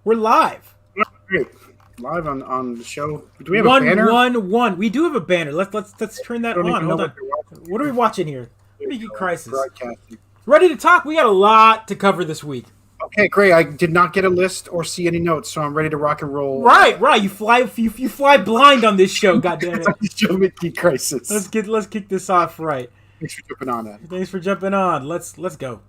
We're live. Great. Live on the show. Do we have a banner? 1-1-1. We do have a banner. Let's turn that on. Hold on. What are we watching here? Mid-Geek Crisis. Broadcasting. Ready to talk? We got a lot to cover this week. Okay, great. I did not get a list or see any notes, so I'm ready to rock and roll. Right. You fly blind on this show. Goddamn it. Show Mid-Geek Crisis. Let's kick this off right. Thanks for jumping on that. Thanks for jumping on. Let's go.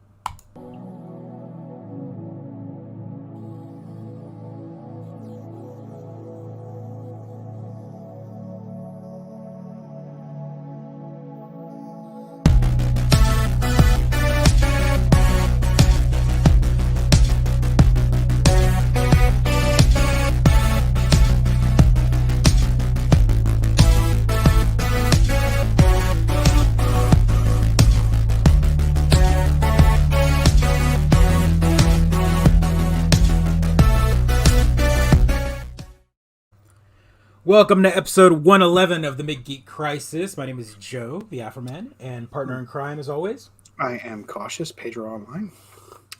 Welcome to episode 111 of the Mid-Geek Crisis. My name is Joe, the Afroman, and partner in crime as always. I am Cautious, Pedro Online.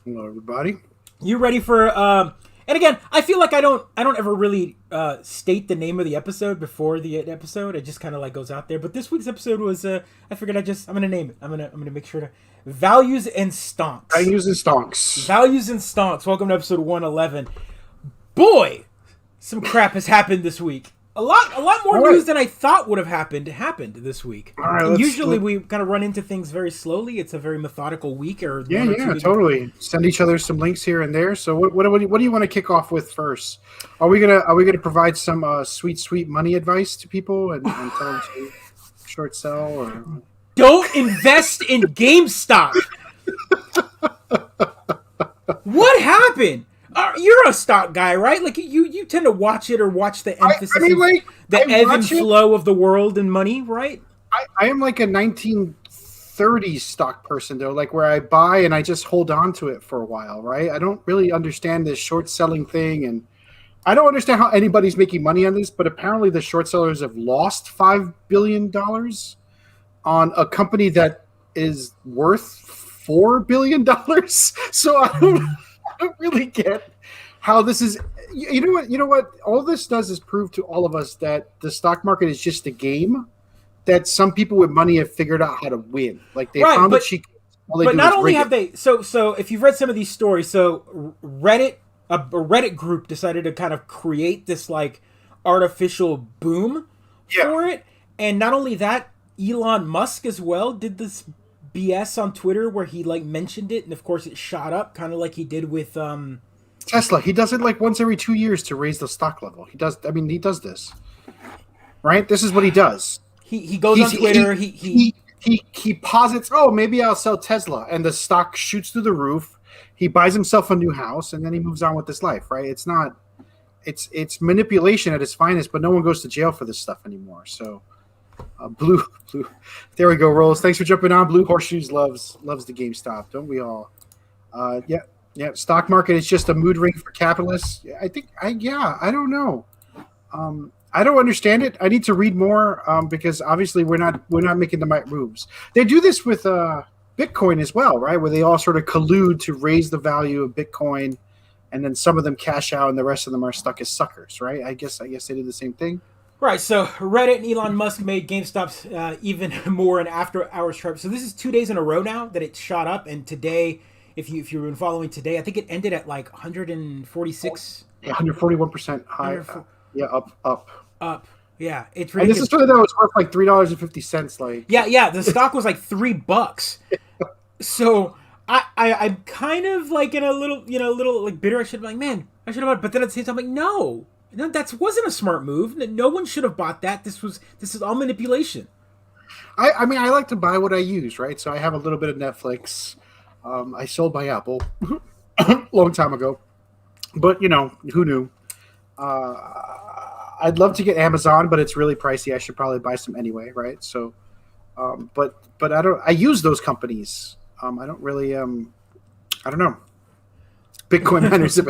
Hello, everybody. You ready for? And again, I feel like I don't ever really state the name of the episode before the episode. It just kind of like goes out there. But this week's episode was I figured I'm gonna name it. I'm gonna make sure to Values and Stonks. Values and Stonks. Values and Stonks. Welcome to episode 111. Boy, some crap has happened this week. A lot more news than I thought would have happened this week. Right, usually we kind of run into things very slowly. It's a very methodical week. Yeah, totally. Send each other some links here and there. So what do you want to kick off with first? Are we gonna provide some sweet money advice to people and tell them to short sell or don't invest in GameStop? What happened? You're a stock guy, right? Like you tend to watch it or watch the emphasis, the ebb and flow of the world and money, right? I am like a 1930s stock person though, like where I buy and I just hold on to it for a while, right? I don't really understand this short selling thing, and I don't understand how anybody's making money on this. But apparently, the short sellers have lost $5 billion on a company that is worth $4 billion. So I don't really get how this is. You know what? All this does is prove to all of us that the stock market is just a game that some people with money have figured out how to win. Like they found a cheat. But not only have they, so if you've read some of these stories, so Reddit, a Reddit group decided to kind of create this like artificial boom for it, and not only that, Elon Musk as well did this BS on Twitter where he like mentioned it, and of course it shot up, kind of like he did with Tesla. He does it like once every 2 years to raise the stock level. He does this, right? This is what he does. He goes on Twitter. He posits, oh, maybe I'll sell Tesla, and the stock shoots through the roof. He buys himself a new house, and then he moves on with his life, right? It's manipulation at its finest, but no one goes to jail for this stuff anymore. So. Blue. There we go, Rolls. Thanks for jumping on. Blue Horseshoes loves the GameStop, don't we all? Yeah. Stock market is just a mood ring for capitalists. I don't know. I don't understand it. I need to read more because obviously we're not making the right moves. They do this with Bitcoin as well, right? Where they all sort of collude to raise the value of Bitcoin, and then some of them cash out, and the rest of them are stuck as suckers, right? I guess they do the same thing. Right, so Reddit and Elon Musk made GameStop's even more an after-hours trap. So this is 2 days in a row now that it shot up, and today, if you've been following today, I think it ended at like 146. Yeah, 141% high. Up. Yeah, it's ridiculous. And this is something that was worth like $3.50. Like yeah, the stock was like $3. So I'm kind of like in a little like bitter. I should be like, man, I should have bought it. But then at the same time, I'm like, no, that wasn't a smart move. No one should have bought that. This is all manipulation. I mean, I like to buy what I use, right? So I have a little bit of Netflix. I sold my Apple a long time ago, but who knew? I'd love to get Amazon, but it's really pricey. I should probably buy some anyway, right? So, but I don't. I use those companies. I don't really. I don't know. Bitcoin miners have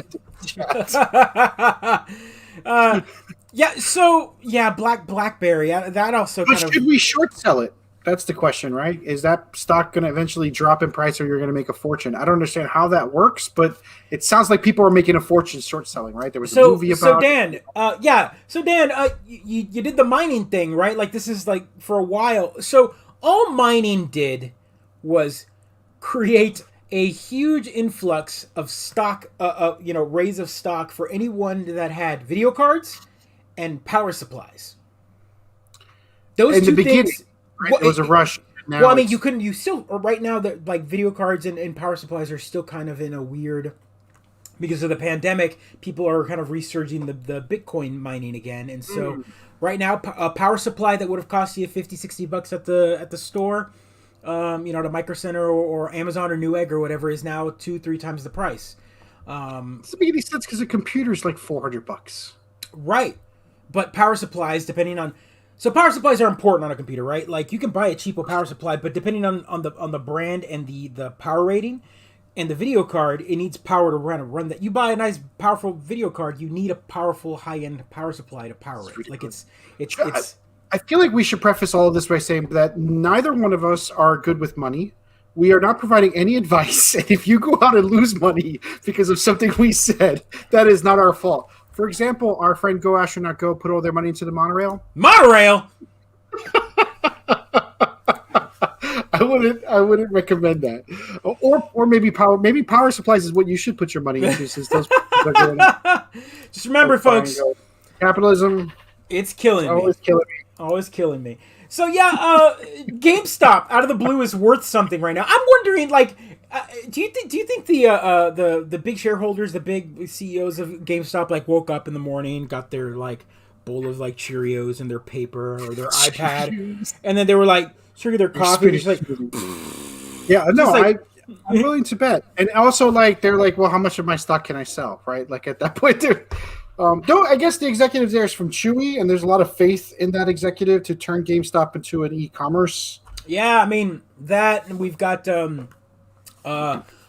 yeah. So yeah, BlackBerry. That also. But should we short sell it? That's the question, right? Is that stock going to eventually drop in price, or you're going to make a fortune? I don't understand how that works, but it sounds like people are making a fortune short selling, right? There was a movie about. So Dan, you did the mining thing, right? Like this is like for a while. So all mining did was create a huge influx of stock, raise of stock for anyone that had video cards and power supplies. Those two things. Right? Well, it was a rush. Now well, I mean, you still right now that like video cards and power supplies are still kind of in a weird, because of the pandemic, people are kind of resurging the Bitcoin mining again, and so right now a power supply that would have cost you $50-$60 at the store, at a Micro Center or Amazon or Newegg or whatever, is now 2-3 times the price. Doesn't make any sense because a computer's like $400. Right, but power supplies, depending on. So power supplies are important on a computer, right? Like you can buy a cheapo power supply, but depending on the brand and the power rating and the video card, it needs power to run that. You buy a nice powerful video card, you need a powerful high-end power supply to power it. Like it's I feel like we should preface all of this by saying that neither one of us are good with money. We are not providing any advice, and if you go out and lose money because of something we said, that is not our fault. For example, our friend Go Astronaut Go put all their money into the monorail. Monorail? I wouldn't recommend that. Or maybe power supplies is what you should put your money into, since those are going up. Just remember, folks, capitalism. It's killing me. Always killing me. So GameStop out of the blue is worth something right now. I'm wondering, like, do you think the big shareholders, the big CEOs of GameStop, like woke up in the morning, got their like bowl of like Cheerios and their paper or their iPad, and then they were like drinking their coffee, and just like, I'm willing to bet. And also, like, they're like, well, how much of my stock can I sell? Right? Like at that point, they're. I guess the executive there is from Chewy, and there's a lot of faith in that executive to turn GameStop into an e-commerce. Yeah, I mean that, and we've got Reggie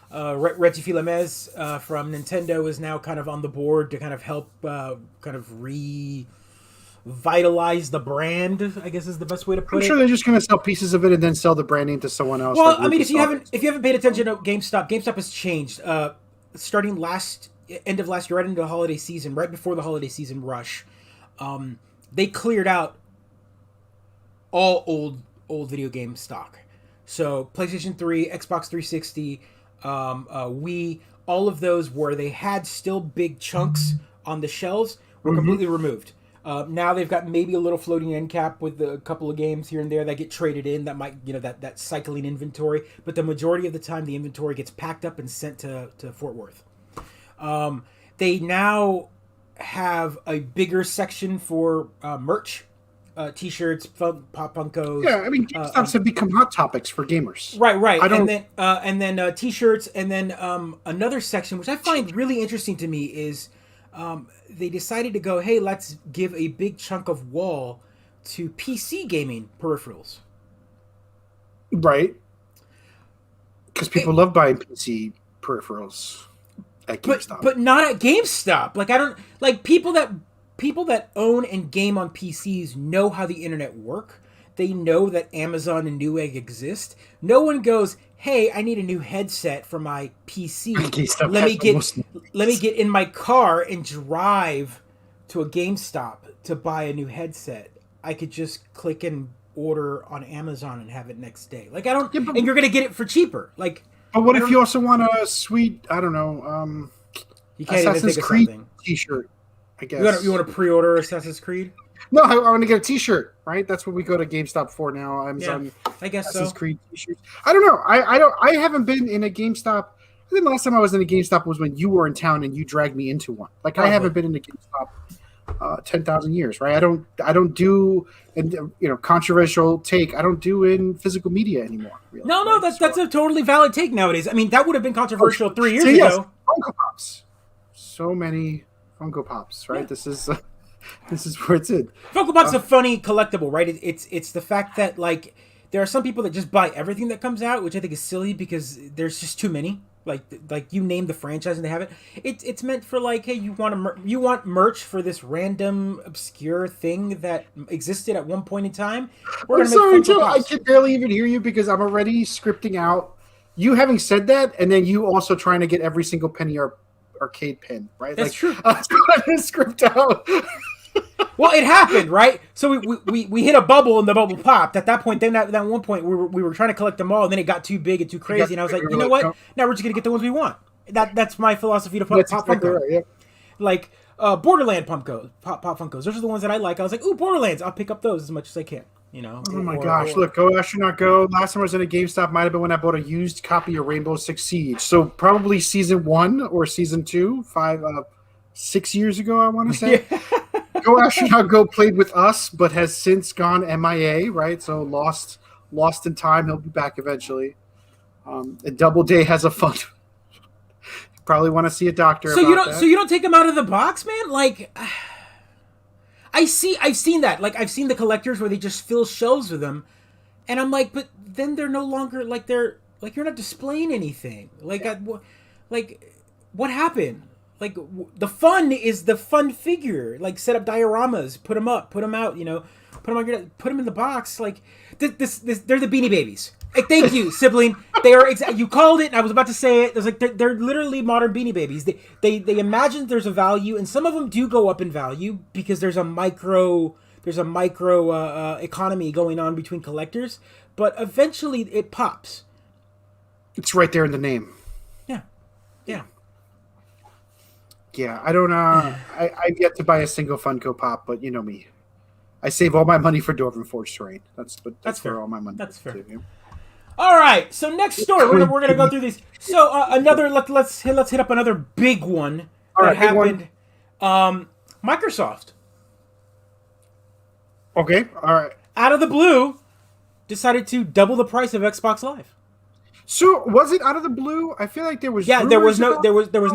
Fils-Aimé from Nintendo is now kind of on the board to kind of help kind of revitalize the brand, I guess is the best way to put it. I'm sure they're just going to sell pieces of it and then sell the branding to someone else. Well, I mean, if you haven't paid attention to GameStop has changed. Starting end of last year, right into the holiday season, right before the holiday season rush, they cleared out all old video game stock. So PlayStation 3, Xbox 360, Wii, all of those where they had still big chunks on the shelves were completely removed. Now they've got maybe a little floating end cap with a couple of games here and there that get traded in that might, that cycling inventory. But the majority of the time, the inventory gets packed up and sent to Fort Worth. They now have a bigger section for merch, T-shirts, Pop Funkos. Yeah, I mean, GameStops have become hot topics for gamers. Right. And then T-shirts, and then another section which I find really interesting to me is they decided to go, hey, let's give a big chunk of wall to PC gaming peripherals. Right. Because people love buying PC peripherals. But not at GameStop. Like I don't like people that own and game on PCs know how the internet work. They know that Amazon and Newegg exist. No one goes, "Hey, I need a new headset for my PC. Let me get in my car and drive to a GameStop to buy a new headset. I could just click and order on Amazon and have it next day." Like I don't, and you're gonna get it for cheaper. Like. But what if you also want a sweet, I don't know, you can't Assassin's even think Creed of something. T-shirt, I guess. You want to pre-order Assassin's Creed? No, I want to get a T-shirt, right? That's what we go to GameStop for now. Amazon, I guess Assassin's so. Creed T-shirts. I don't know. I haven't been in a GameStop. I think the last time I was in a GameStop was when you were in town and you dragged me into one. Like Probably. I haven't been in a GameStop 10,000 years, right? I don't do, and controversial take. I don't do in physical media anymore. Really, no, that's a totally valid take nowadays. I mean, that would have been controversial 3 years ago. Funko Pops, so many Funko Pops, right? Yeah. This is where it's in. Funko Pop's a funny collectible, right? It's the fact that like there are some people that just buy everything that comes out, which I think is silly because there's just too many. Like you name the franchise and they have it. It's meant for like, hey, you want merch for this random obscure thing that existed at one point in time. We're I'm gonna sorry, make Funko Joe. I Pops. can barely even hear you because I'm already scripting out. You having said that, and then you also trying to get every single penny arcade pin, right? That's true. I'm trying to script out. Well, it happened, right? So we hit a bubble and the bubble popped. At that point, then at one point we were trying to collect them all, and then it got too big and too crazy, and I was like, you know what? Now we're just gonna get the ones we want. That's my philosophy to pop exactly Funko. right, yeah. Like Borderland pop Funkos. Those are the ones that I like. I was like, ooh, Borderlands. I'll pick up those as much as I can. You know. Oh my gosh! Look, Go Astronaut Go. Last time I was in a GameStop might have been when I bought a used copy of Rainbow Six Siege. So probably season 1 or season 2, 6 years ago, I want to say. Yeah. Go Astronaut Go played with us, but has since gone MIA. Right, so lost in time. He'll be back eventually. And Double Day has a fun. Probably want to see a doctor. So you don't take them out of the box, man. Like, I've seen that. Like, I've seen the collectors where they just fill shelves with them, and I'm like, but then they're no longer like you're not displaying anything. Like, what happened? Like, the fun is the fun figure. Like, set up dioramas, put them up, put them out. You know, put them in the box. Like, this they're the Beanie Babies. Like, thank you, sibling. They are you called it, and I was about to say it. It was like they're literally modern Beanie Babies. They imagine there's a value, and some of them do go up in value because there's a micro economy going on between collectors. But eventually, it pops. It's right there in the name. Yeah. Yeah, I don't. I've yet to buy a single Funko Pop, but you know me. I save all my money for Dwarven Forge Terrain. That's fair. where all my money. That's fair. To. All right. So next story, we're gonna go through these. So another let's hit up another big one that happened. Microsoft. Okay. All right. Out of the blue, decided to double the price of Xbox Live. So was it out of the blue? I feel like there was. Yeah, there was no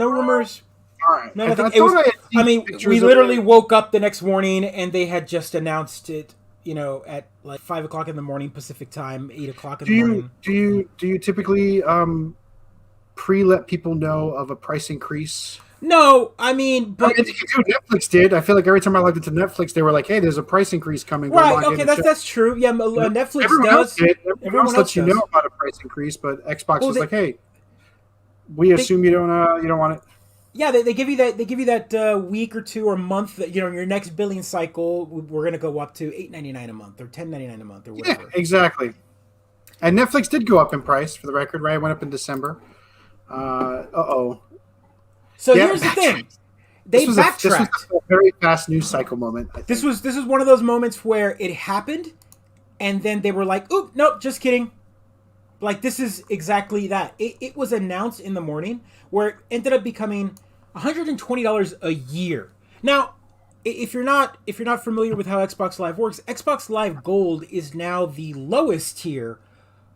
rumors. All right. No, nothing. We literally woke up the next morning and they had just announced it. You know, at like 5 o'clock in the morning Pacific time, 8 o'clock in the morning. Do you typically pre-let people know of a price increase? No, I mean, but Netflix did. I feel like every time I logged into Netflix, they were like, "Hey, there's a price increase coming." Right? Okay, that's true. Yeah, Netflix does. Everyone else lets you know about a price increase, but Xbox is like, "Hey, we assume you don't want it." Yeah, they give you that. They give you that week or two or month. That, you know, your next billing cycle, we're gonna go up to $8.99 a month or $10.99 a month or whatever. Yeah, exactly. And Netflix did go up in price, for the record. Right, it went up in December. So here's the thing. They backtracked. This was a very fast news cycle moment. I think. This was one of those moments where it happened, and then they were like, "Oop, nope, just kidding." Like, this is exactly that. It was announced in the morning, where it ended up becoming $120 a year. Now, if you're not familiar with how Xbox Live works, Xbox Live Gold is now the lowest tier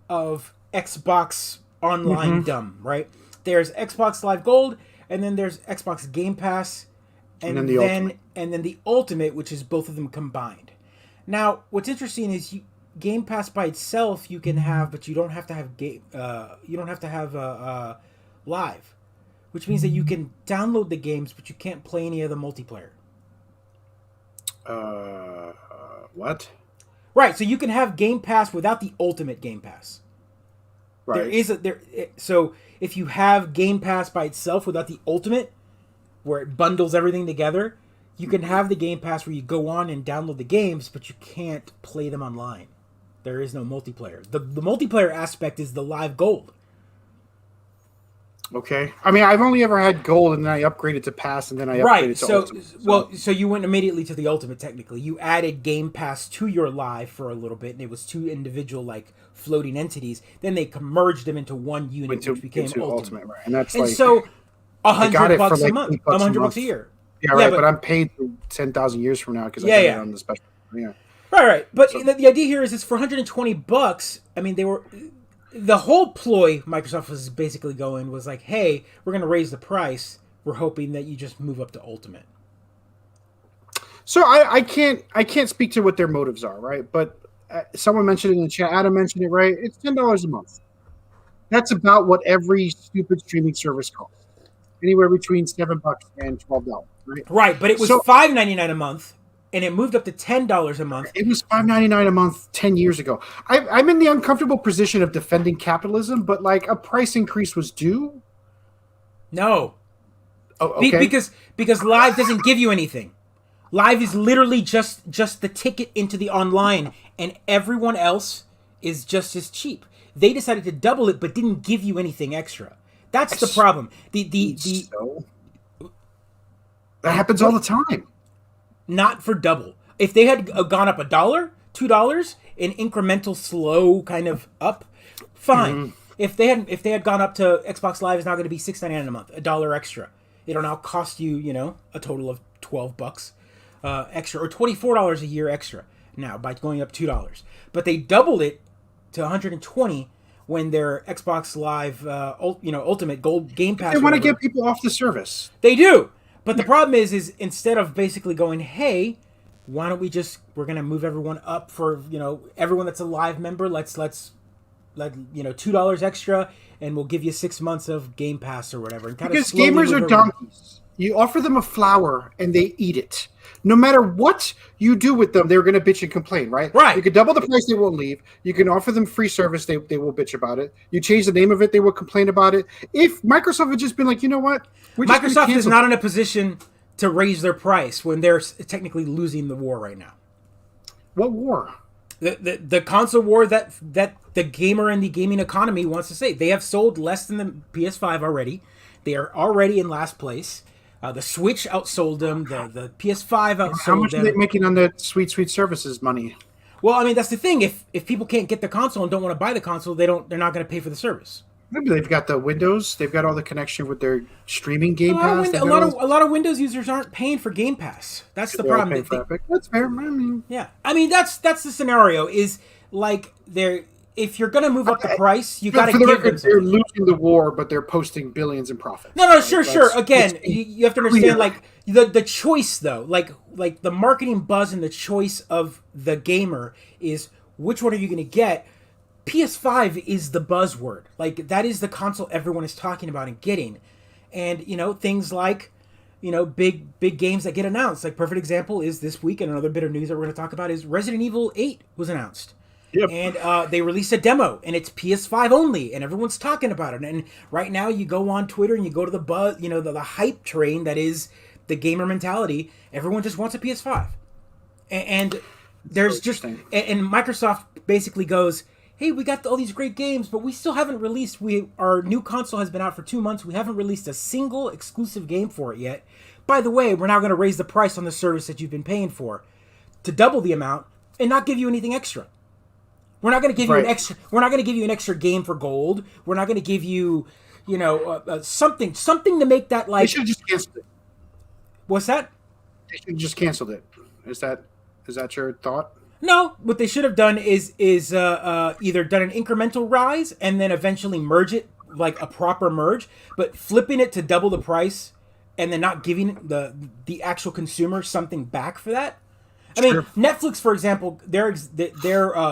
of Xbox Online dumb, right? There's Xbox Live Gold, and then there's Xbox Game Pass, and then the Ultimate, which is both of them combined. Now, what's interesting is Game Pass by itself you can have, but you don't have to have Live, which means that you can download the games, but you can't play any of the multiplayer. What? Right, so you can have Game Pass without the Ultimate Game Pass. Right. So if you have Game Pass by itself without the Ultimate, where it bundles everything together, you can have the Game Pass where you go on and download the games, but you can't play them online. There is no multiplayer. The multiplayer aspect is the Live Gold. Okay. I mean, I've only ever had Gold, and then I upgraded to Pass, and then I upgraded to Ultimate. So you went immediately to the Ultimate, technically. You added Game Pass to your Live for a little bit, and it was two individual, like, floating entities. Then they merged them into one unit, which became Ultimate. Right. And so $100 a month. $100 a year. Yeah, right, but I'm paid 10,000 years from now because I got it on the special. Yeah. Right. But the idea here is it's for $120. I mean, the whole ploy Microsoft was basically going was like, hey, we're going to raise the price. We're hoping that you just move up to Ultimate. So I can't speak to what their motives are, right? But someone mentioned it in the chat. Adam mentioned it, right? It's $10 a month. That's about what every stupid streaming service costs. Anywhere between $7 and $12, right? Right, but it was So $5.99 a month, and it moved up to $10 a month. it was $5.99 a month 10 years ago. I'm in the uncomfortable position of defending capitalism, but like a price increase was due. No, Oh, okay. because Live doesn't give you anything. Live is literally just the ticket into the online, and everyone else is just as cheap. They decided to double it, but didn't give you anything extra. That's the problem. So, that happens all the time. Not for double. If they had gone up $1, $2, an incremental, slow kind of up, fine. Mm-hmm. If they had gone up to Xbox Live is now going to be $6.99 a month, $1 extra. It'll now cost you a total of $12 extra, or $24 a year extra now by going up $2. But they doubled it to $120 when their Xbox Live Ultimate Gold Game Pass. They want to get people off the service. They do. But the problem is instead of basically going, hey, why don't we're gonna move everyone up for everyone that's a Live member, let's $2 extra, and we'll give you 6 months of Game Pass or whatever. And because gamers are donkeys. You offer them a flower and they eat it. No matter what you do with them, they're going to bitch and complain, right? Right. You can double the price, they won't leave. You can offer them free service, they will bitch about it. You change the name of it, they will complain about it. If Microsoft had just been like, you know what? Microsoft is not in a position to raise their price when they're technically losing the war right now. What war? The console war that the gamer and the gaming economy wants to say. They have sold less than the PS5 already. They are already in last place. The Switch outsold them. The PS5 outsold them. How much are they making on the sweet services money? Well, I mean, that's the thing. If people can't get the console and don't want to buy the console, they're not going to pay for the service. Maybe they've got the Windows. They've got all the connection with their streaming Game Pass. A lot of Windows users aren't paying for Game Pass. That's the problem. That's fair. I mean, yeah. I mean, that's the scenario. Is like if you're going to move up the price, you got to give them. They're losing the war, but they're posting billions in profit. No, sure. Again, you have to understand, like the choice though, like the marketing buzz and the choice of the gamer is which one are you going to get. PS5 is the buzzword. Like that is the console everyone is talking about and getting, and things like big games that get announced. Like perfect example is this week, and another bit of news that we're going to talk about is Resident Evil 8 was announced. Yep. And they released a demo, and it's PS5 only, and everyone's talking about it. And right now, you go on Twitter and you go to the buzz, the hype train that is the gamer mentality. Everyone just wants a PS5, and there's just and Microsoft basically goes, hey, we got all these great games, but we still haven't released. Our new console has been out for 2 months. We haven't released a single exclusive game for it yet. By the way, we're now going to raise the price on the service that you've been paying for to double the amount and not give you anything extra. We're not going to give you an extra. We're not going to give you an extra game for gold. We're not going to give you, something to make that like. They should have just canceled it. What's that? They should have just canceled it. Is that your thought? No, what they should have done is either done an incremental rise and then eventually merge it like a proper merge, but flipping it to double the price and then not giving the actual consumer something back for that. I mean, Netflix, for example, their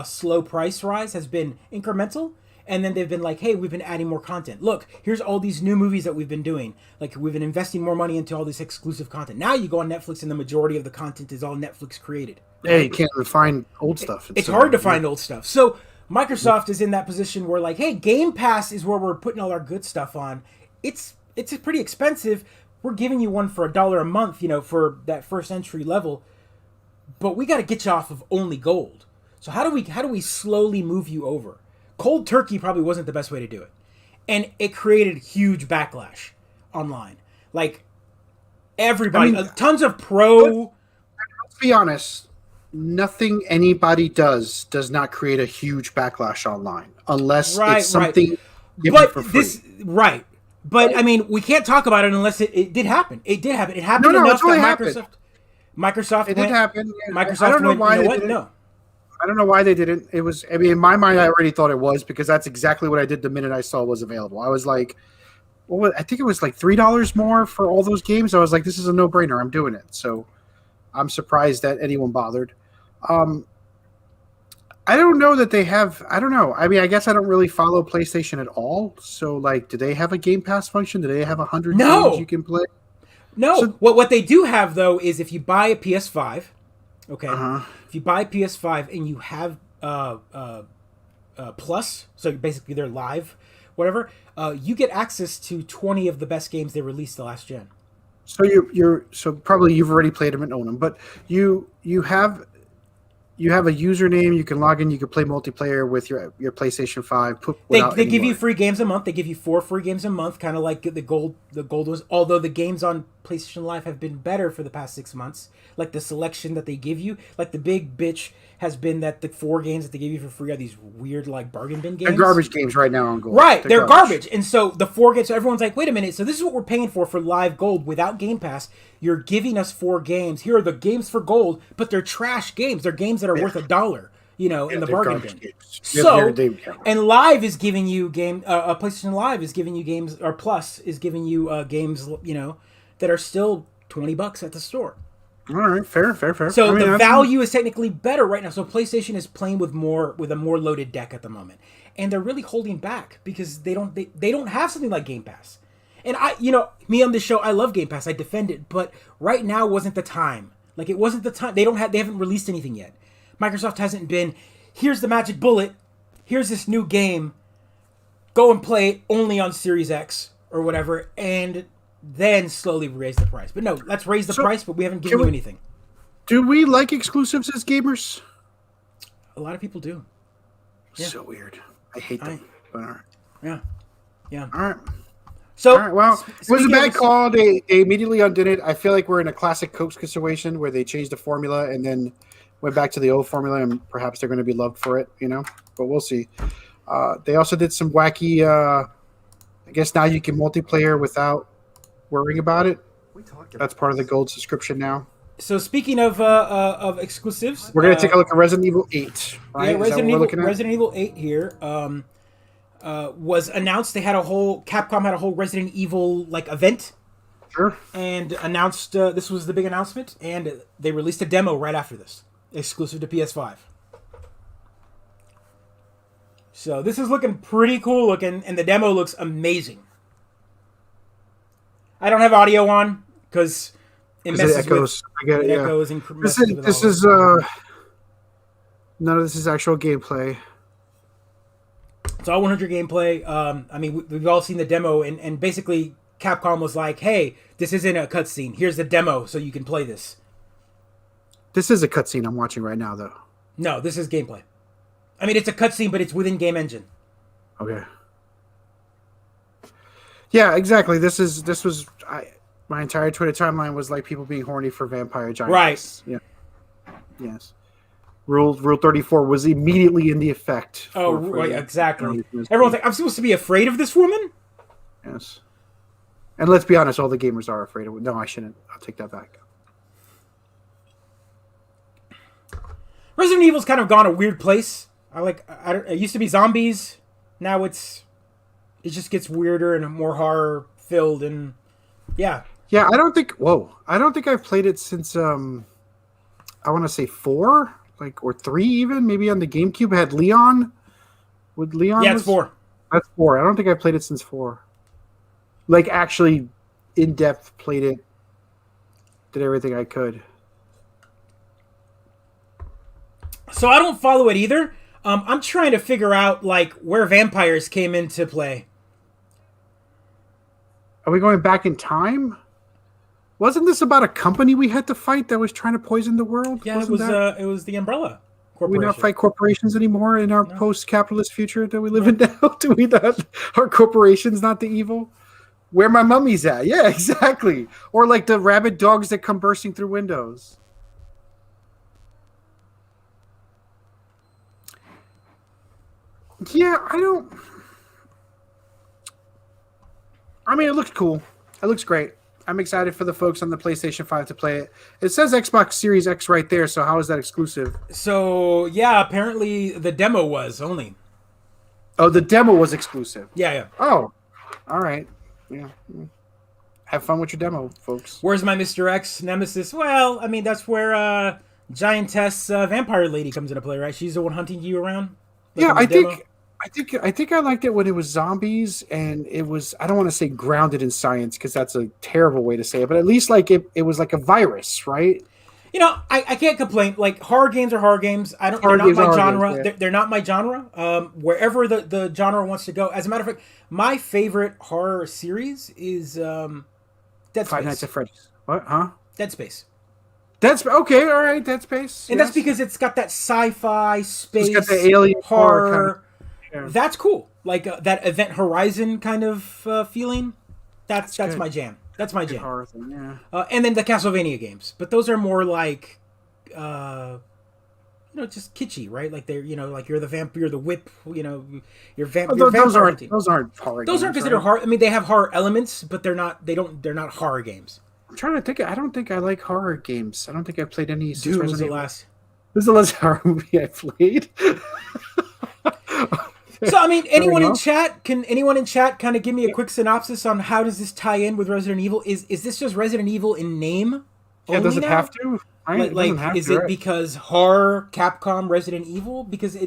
slow price rise has been incremental, and then they've been like, hey, we've been adding more content. Look, here's all these new movies that we've been doing. Like, we've been investing more money into all this exclusive content. Now you go on Netflix, and the majority of the content is all Netflix created. Yeah, you can't find old stuff. It's hard to find old stuff. So Microsoft is in that position where, like, hey, Game Pass is where we're putting all our good stuff on. It's pretty expensive. We're giving you one for $1 a month, for that first entry level. But we got to get you off of only gold. So how do we slowly move you over? Cold turkey probably wasn't the best way to do it, and it created huge backlash online. Like everybody, tons of pro. Let's be honest. Nothing anybody does not create a huge backlash online, unless it's something given for free. But I mean, we can't talk about it unless it did happen. It did happen. It happened enough that happened. Microsoft. It did happen. Microsoft. I don't know why they didn't. No. I don't know why they didn't. It was. I mean, in my mind, I already thought it was because that's exactly what I did the minute I saw it was available. I was like, well, I think it was like $3 more for all those games. I was like, this is a no-brainer. I'm doing it. So I'm surprised that anyone bothered. I don't know that they have. I don't know. I mean, I guess I don't really follow PlayStation at all. So, like, do they have a Game Pass function? Do they have 100 games you No, can play? no. So, What they do have though is if you buy a PS5, okay, uh-huh. if you buy a PS5 and you have Plus, so basically they're live, whatever, you get access to 20 of the best games they released the last gen. So you're so probably you've already played them and own them, but you have a username. You can log in. You can play multiplayer with your PlayStation 5. They give you free games a month. They give you 4 free games a month, kind of like the gold. The gold was, although the games on PlayStation Live have been better for the past 6 months. Like the selection that they give you, like the big bitch has been that the 4 games that they give you for free are these weird like bargain bin games. They're garbage games right now on Gold. Right, they're garbage. And so the 4 games. So everyone's like, wait a minute. So this is what we're paying for Live Gold without Game Pass. You're giving us 4 games. Here are the games for Gold, but they're trash games. They're games that are worth $1, in the bargain bin. Games. So, and Live is giving you PlayStation Live is giving you games, or Plus is giving you games, that are still $20 at the store. All right, fair. So the value is technically better right now. So PlayStation is playing with a more loaded deck at the moment, and they're really holding back because they don't have something like Game Pass. And me on this show, I love Game Pass. I defend it, but right now wasn't the time. Like it wasn't the time. They haven't released anything yet. Microsoft hasn't been, here's the magic bullet, here's this new game, go and play it only on Series X or whatever, and then slowly raise the price. But no, let's raise the price, but we haven't given you anything. Do we like exclusives as gamers? A lot of people do. Yeah. So weird. I hate them. But all right. Yeah. All right. So, all right, well, it was a bad call. They immediately undid it. I feel like we're in a classic Coke situation where they changed the formula and then went back to the old formula, and perhaps they're going to be loved for it, but we'll see. They also did some wacky, I guess now you can multiplayer without worrying about it. That's part of the gold subscription now. So speaking of exclusives, we're going to take a look at Resident Evil 8. Right? Yeah, Resident Evil 8 here was announced. Capcom had a whole Resident Evil like event. Sure. And announced this was the big announcement, and they released a demo right after this, exclusive to PS5. So this is looking pretty cool looking, and the demo looks amazing. I don't have audio on because it echoes. I get it. Yeah. Echoes and this is none of this is actual gameplay. It's all 100 gameplay. I mean, we've all seen the demo, and basically Capcom was like, "Hey, this isn't a cutscene. Here's the demo, so you can play this." This is a cutscene I'm watching right now, though. No, this is gameplay. I mean, it's a cutscene, but it's within game engine. Okay. Yeah, exactly. My entire Twitter timeline was like people being horny for Vampire Giants. Right. Yeah. Yes. Rule 34 was immediately in the effect. Right, exactly. Everyone's like, I'm supposed to be afraid of this woman? Yes. And let's be honest, all the gamers are afraid of it. No, I shouldn't. I'll take that back. Resident Evil's kind of gone a weird place. It used to be zombies. Now it just gets weirder and more horror filled, and yeah. Yeah, I don't think I've played it since I want to say 4, or 3 even, maybe on the GameCube. It had Leon. With Leon? Yeah, it's 4. That's 4. I don't think I played it since 4. Like actually in depth played it. Did everything I could. So I don't follow it either. I'm trying to figure out where vampires came into play. Are we going back in time? Wasn't this about a company we had to fight that was trying to poison the world? Yeah, it was the Umbrella Corporation. Do we not fight corporations anymore in our post-capitalist future that we live in now? Do we not? Are corporations not the evil? Where my mummy's at? Yeah, exactly. Or like the rabid dogs that come bursting through windows. Yeah, I mean, it looks cool. It looks great. I'm excited for the folks on the PlayStation 5 to play it. It says Xbox Series X right there, so how is that exclusive? So, yeah, apparently the demo was only. Oh, the demo was exclusive. Yeah. Oh, all right. Yeah. Have fun with your demo, folks. Where's my Mr. X Nemesis? Well, I mean, that's where giantess vampire lady comes into play, right? She's the one hunting you around. Yeah, I think I liked it when it was zombies and it was, I don't want to say grounded in science because that's a terrible way to say it, but at least like it was like a virus, right? You know, I can't complain. Like horror games are horror games. They're not my genre. Games, yeah. They're not my genre. Wherever the genre wants to go. As a matter of fact, my favorite horror series is Dead Space. Five Nights at Freddy's. What? Huh? Dead Space. Okay, all right, Dead Space. And that's because it's got that sci-fi space, it's got the alien horror. Kind of, That's cool. Like that Event Horizon kind of feeling. That's my jam. That's my jam. Horror thing, yeah. And then the Castlevania games, but those are more like, just kitschy, right? Like they're, like you're the vamp, you're the whip, you're vamp. Those aren't horror. Those aren't considered horror. I mean, they have horror elements, but they're not horror games. I'm trying to think. I don't think I like horror games. I don't think I've played any. Dude, was the last? This is the last horror movie I played. So, I mean, anyone in chat kind of give me a quick synopsis on how does this tie in with Resident Evil? Is this just Resident Evil in name? Yeah, does it have to? Is it because horror, Capcom, Resident Evil? Because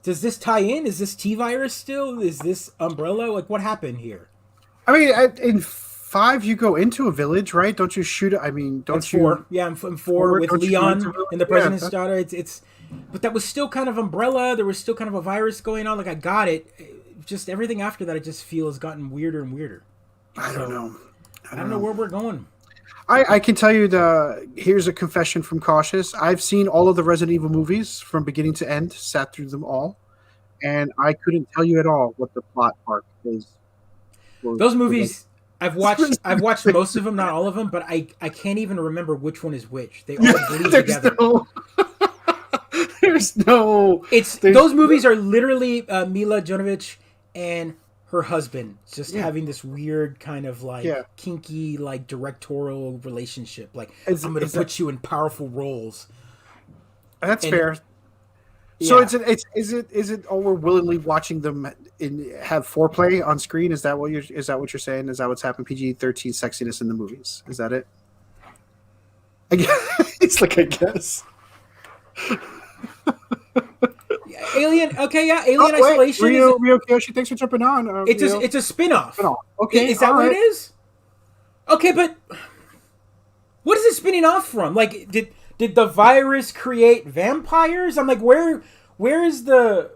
does this tie in? Is this T-Virus still? Is this Umbrella? Like, what happened here? I mean, in 5, you go into a village, right? Don't you shoot? I mean, don't That's you? 4. Yeah, I'm 4 with Leon and the president's daughter. It's. But that was still kind of Umbrella. There was still kind of a virus going on. Like, I got it. Just everything after that, I just feel has gotten weirder and weirder. I don't know. I don't know where we're going. I can tell you here's a confession from Cautious. I've seen all of the Resident Evil movies from beginning to end, sat through them all, and I couldn't tell you at all what the plot arc is. Those movies, I've watched most of them, not all of them, but I can't even remember which one is which. They all bleed together. Those movies are literally Mila Jovovich and her husband just having this weird kind of like kinky like directorial relationship. Like, I'm going to put you in powerful roles. That's fair. So is it? Oh, we're willingly watching them have foreplay on screen. Is that what you're saying? Is that what's happened? PG-13 sexiness in the movies. Is that it? It's like I guess. Alien, Alien Isolation. Rio Kiyoshi, thanks for jumping on. It's a spin-off. Okay, is that what it is? Okay, but what is it spinning off from? Like, did the virus create vampires? I'm like, where is the?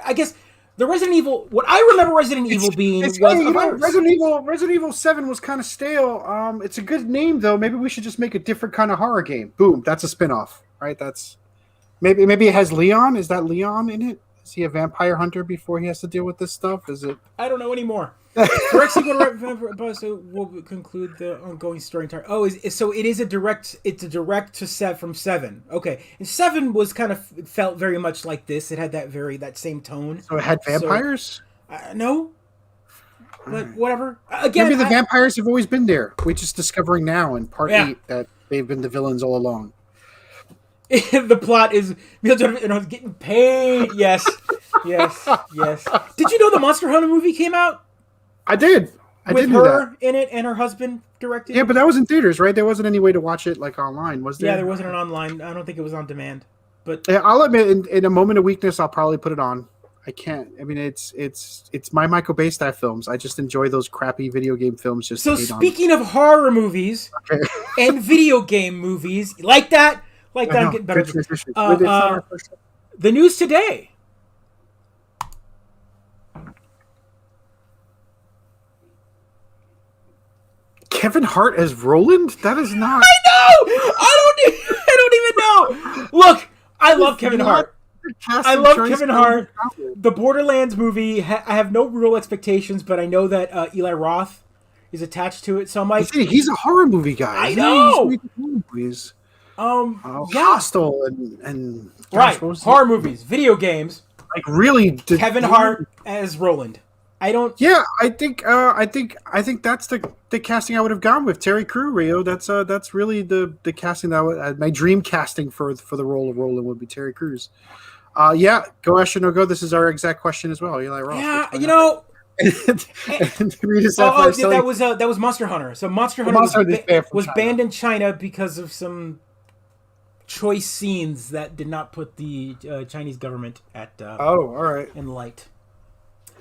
I guess the Resident Evil. What I remember Resident Evil being was a virus. Resident Evil 7 was kind of stale. It's a good name though. Maybe we should just make a different kind of horror game. Boom, that's a spin-off, right? That's. Maybe it has Leon. Is that Leon in it? Is he a vampire hunter before he has to deal with this stuff? Is it? I don't know anymore. Direct sequel, so we'll conclude the ongoing story entire. Oh, so it is a direct. It's a direct to set from 7. Okay, and 7 was kind of felt very much like this. It had that same tone. So it had vampires. No. But whatever. Again, maybe the vampires have always been there. We're just discovering now in part 8 that they've been the villains all along. The plot is getting paid. Yes. Did you know the Monster Hunter movie came out? I did. With her in it and her husband directed. Yeah, but that was in theaters, right? There wasn't any way to watch it like online, was there? Yeah, there wasn't an online. I don't think it was on demand. But yeah, I'll admit, in a moment of weakness, I'll probably put it on. I can't. I mean, it's my Michael Bay style films. I just enjoy those crappy video game films. So speaking of horror movies and video game movies like that. Like that, I'm getting better. The news today. Kevin Hart as Roland? That is not. I know. I don't even know. Look, I love Kevin Hart. I love Kevin Hart. The Borderlands movie. I have no real expectations, but I know that Eli Roth is attached to it. So I'm like, he's a horror movie guy. I know. Hostel and right, horror movies, video games, like really. Kevin Hart as Roland. I don't. Yeah, I think that's the casting I would have gone with. Terry Crew, Rio. That's really the casting that my dream casting for the role of Roland would be Terry Crews. Go Ash No Go. This is our exact question as well. Eli Roth. Yeah, you know. That was Monster Hunter. So Monster Hunter was banned in China because of some choice scenes that did not put the Chinese government at all right, in light.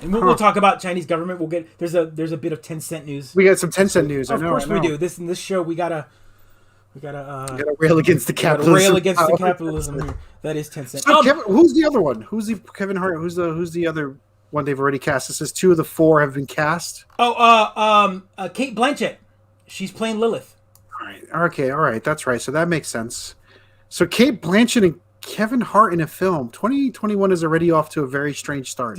And we'll talk about Chinese government. We'll get there's a bit of Tencent news. We got some Tencent news. Of course we do. In this show we gotta rail against the capitalism. Rail against the capitalism here. That is Tencent. So who's the other one? Who's the Kevin Hart? Who's the other one they've already cast? It says 2 of the 4 have been cast. Kate Blanchett. She's playing Lilith. All right, that's right. So that makes sense. So Kate Blanchett and Kevin Hart in a film. 2021 is already off to a very strange start.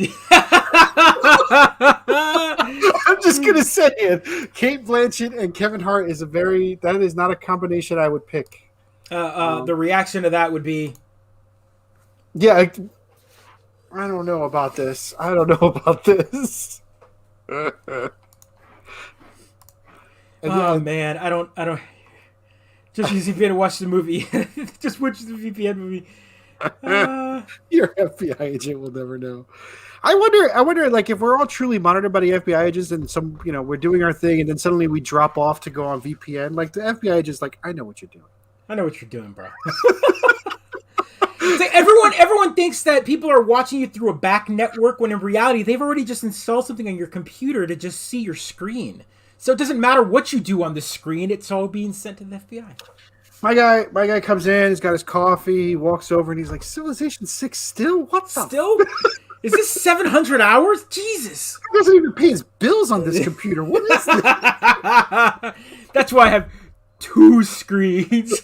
I'm just gonna say it. Kate Blanchett and Kevin Hart is that is not a combination I would pick. The reaction to that would be, yeah, I don't know about this. Man, I don't. Just use VPN to watch the movie. Just watch the VPN movie. Your FBI agent will never know. I wonder, like, if we're all truly monitored by the FBI agents, and we're doing our thing, and then suddenly we drop off to go on VPN. Like, the FBI agent's like, I know what you're doing. I know what you're doing, bro. It's like everyone thinks that people are watching you through a back network, when in reality, they've already just installed something on your computer to just see your screen. So it doesn't matter what you do on the screen; it's all being sent to the FBI. My guy comes in. He's got his coffee. He walks over and he's like, "Civilization 6 still? What the still? Is this 700 hours? Jesus! He doesn't even pay his bills on this computer. What is this?" That's why I have 2 screens.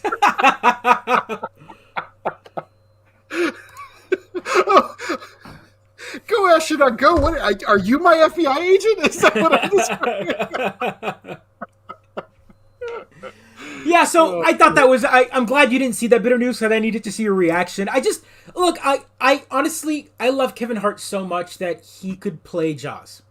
Go astronaut, go! What are you, my FBI agent? Is that what I'm describing? Yeah, so I thought that was. I'm glad you didn't see that bit of news, because I needed to see your reaction. I honestly love Kevin Hart so much that he could play Jaws.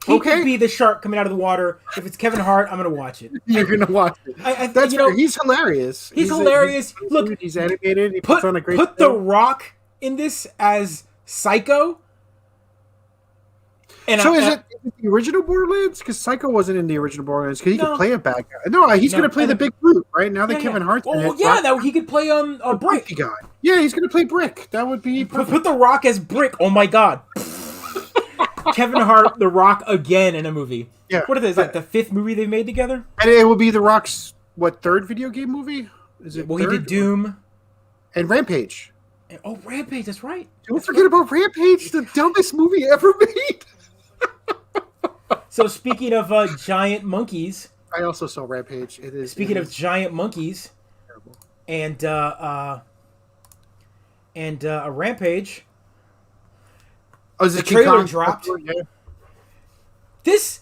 He could be the shark coming out of the water. If it's Kevin Hart, I'm gonna watch it. You're gonna watch it. That's he's hilarious. He's hilarious. Look, he's animated. He puts on a great. Put The Rock in this as Psycho. And so is it the original Borderlands? Because Psycho wasn't in the original Borderlands. Because he could play a bad guy. No, he's going to play the big brute, right? Now that Kevin Hart's in it. Yeah, that he could play a Brick guy. Yeah, he's going to play Brick. That would be perfect. Put The Rock as Brick. Oh my God. Kevin Hart, The Rock again in a movie. Yeah. What is that? The 5th movie they made together? And it will be The Rock's 3rd video game movie? Is it? Well, he did Doom and Rampage. Rampage. That's right. Don't forget about Rampage, the dumbest movie ever made. So speaking of giant monkeys, I also saw Rampage. Speaking of giant monkeys, and a Rampage. Oh, the trailer dropped. Yeah. This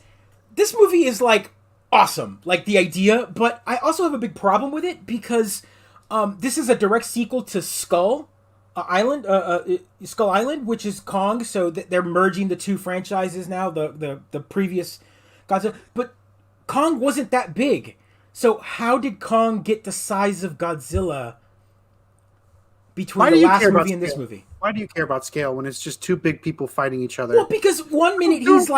movie is like awesome, like the idea, but I also have a big problem with it because this is a direct sequel to Skull Island, which is Kong. So they're merging the 2 franchises now. The previous Godzilla, but Kong wasn't that big. So how did Kong get the size of Godzilla between the last movie and this movie? Why do you care about scale when it's just 2 big people fighting each other? Well, because one minute he's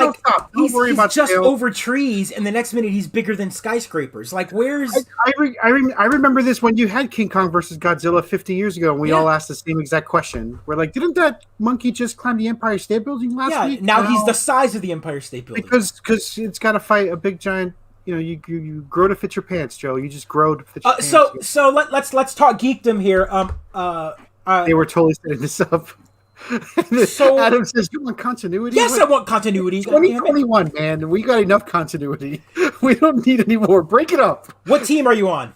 just over trees, and the next minute he's bigger than skyscrapers. Like, where's... I remember this when you had King Kong versus Godzilla 50 years ago, and we all asked the same exact question. We're like, didn't that monkey just climb the Empire State Building last week? Now he's the size of the Empire State Building. Because it's got to fight a big giant... You grow to fit your pants, Joe. You just grow to fit your pants. So let's talk geekdom here. They were totally setting this up. So Adam says, "You want continuity?" Yes, I want continuity. 2021, man. We got enough continuity. We don't need any more. Break it up. What team are you on?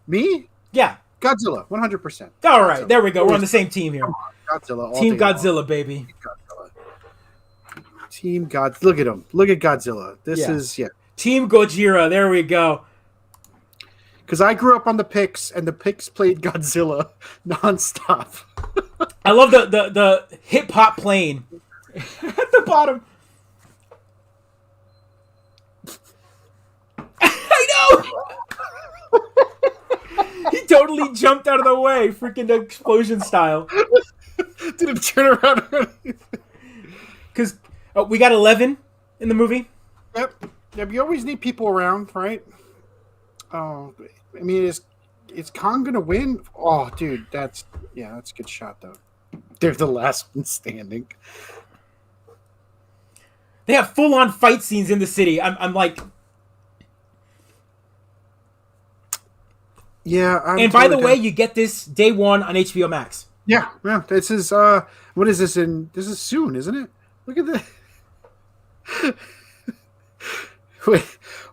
Me? Yeah, Godzilla, 100%. All right, there we go. We're on the same team here. Godzilla. Team Godzilla, baby. Team God. Look at him. Look at Godzilla. This is Team Gojira. There we go. Because I grew up on the Pix, and the Pix played Godzilla nonstop. I love the hip hop playing at the bottom. I know. He totally jumped out of the way, freaking explosion style. Did him turn around? Because we got 11 in the movie. Yep. You always need people around, right? Oh, I mean, is Kong gonna win? Oh, dude, that's a good shot though. They're the last one standing. They have full on fight scenes in the city. I'm like, yeah. and by the way, you get this day one on HBO Max. Yeah. This is what is this in? This is soon, isn't it? Look at that.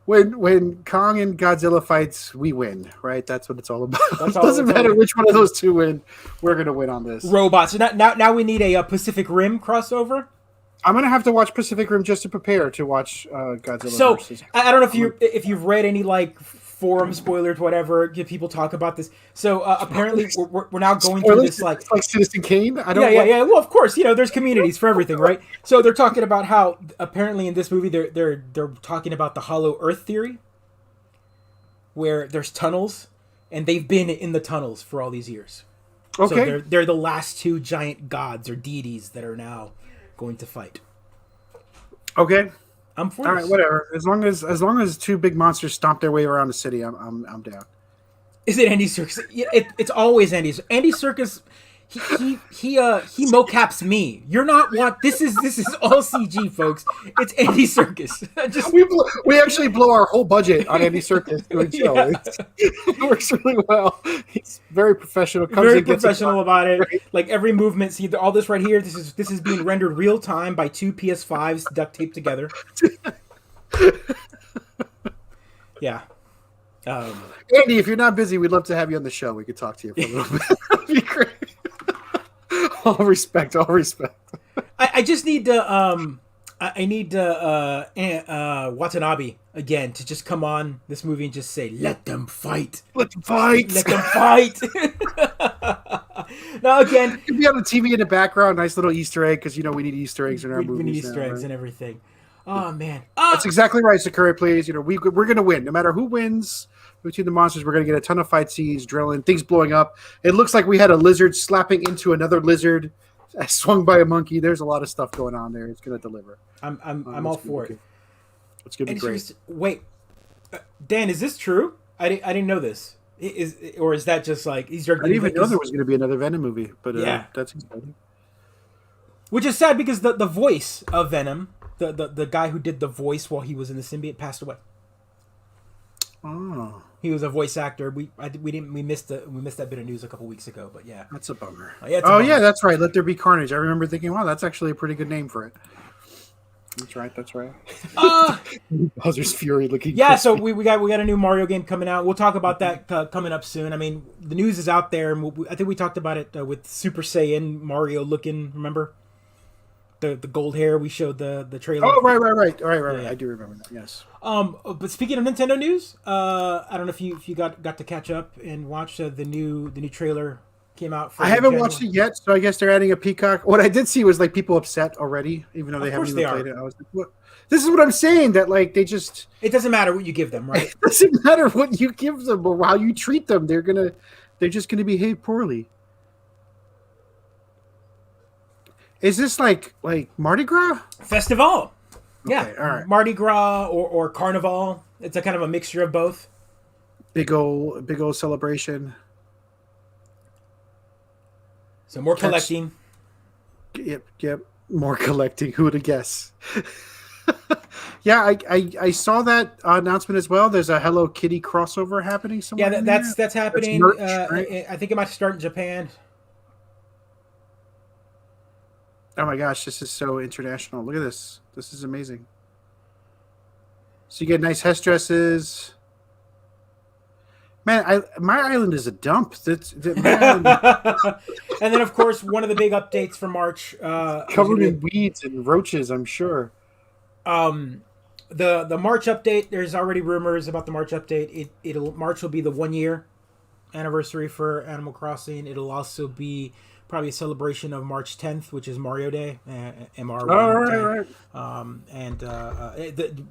When Kong and Godzilla fights, we win, right? That's what it's all about. It doesn't matter which one of those two win. We're gonna win on this. Robots. So now we need a Pacific Rim crossover. I'm gonna have to watch Pacific Rim just to prepare to watch Godzilla. So versus... I don't know if you've read any like forum spoilers, whatever. People talk about this. So apparently we're now going through this like Citizen Kane. Yeah. Well, of course, there's communities for everything, right? So they're talking about how apparently in this movie they're talking about the hollow Earth theory, where there's tunnels, and they've been in the tunnels for all these years. Okay, so they're the last two giant gods or deities that are now going to fight. Okay. I'm for all this. right, whatever. As long as two big monsters stomp their way around the city, I'm down. Is it Andy Serkis? It's always Andy. Andy Serkis. He mocaps me. You're not what this is all CG, folks. It's Andy Serkis. We actually blow our whole budget on Andy Serkis doing show. Yeah. It works really well. He's very professional. Very professional about it. Right. Like every movement. See all this right here. This is being rendered real time by two PS5s duct taped together. Yeah. Andy, if you're not busy, we'd love to have you on the show. We could talk to you for a little bit. That'd be great. All respect. I just need to I need Watanabe again to just come on this movie and just say, "Let them fight. Let them fight. Let them fight." Now again, it could be on the TV in the background, nice little Easter egg because we need Easter eggs in our movies. We need Easter eggs and everything. Oh man, that's exactly right, Sakura. Please, we're gonna win no matter who wins. Between the monsters, we're going to get a ton of fight scenes, drilling, things blowing up. It looks like we had a lizard slapping into another lizard, swung by a monkey. There's a lot of stuff going on there. It's going to deliver. I'm all for it. It's going to be great. Wait, Dan, is this true? I didn't know this. Is that just like he's? I didn't even know there was going to be another Venom movie, but yeah, that's exciting. Which is sad because the voice of Venom, the guy who did the voice while he was in the symbiote, passed away. Oh. He was a voice actor. We missed that bit of news a couple weeks ago, but yeah, that's a bummer. Yeah, that's right. Let There Be Carnage. I remember thinking, wow, that's actually a pretty good name for it. That's right. Bowser's Fury looking. Yeah, so we got a new Mario game coming out. We'll talk about that coming up soon. I mean, the news is out there, and I think we talked about it with Super Saiyan Mario looking. Remember? The gold hair, we showed the trailer. Oh, right. Yeah. I do remember that. Yes. But speaking of Nintendo news, I don't know if you got to catch up and watch the new trailer came out. I haven't watched it yet, so I guess they're adding a peacock. What I did see was like people upset already, even though they haven't even played it. I was like, what? This is what I'm saying. That like they just. It doesn't matter what you give them, right? It doesn't matter what you give them or how you treat them. They're just gonna behave poorly. Is this like Mardi Gras? Festival. Yeah. Okay, all right. Mardi Gras or Carnival. It's a kind of a mixture of both. Big old celebration. So more collecting. Yep. More collecting. Who would have guessed? Yeah, I saw that announcement as well. There's a Hello Kitty crossover happening somewhere. Yeah, that's happening. Merch, right? I think it might start in Japan. Oh my gosh, this is so international. Look at this. This is amazing. So you get nice Hess dresses. Man, my island is a dump. Man. And then, of course, one of the big updates for March. Covered in weeds and roaches, I'm sure. The March update, there's already rumors about the March update. March will be the 1 year anniversary for Animal Crossing. It'll also be probably a celebration of March 10th, which is Mario Day. MR. Right.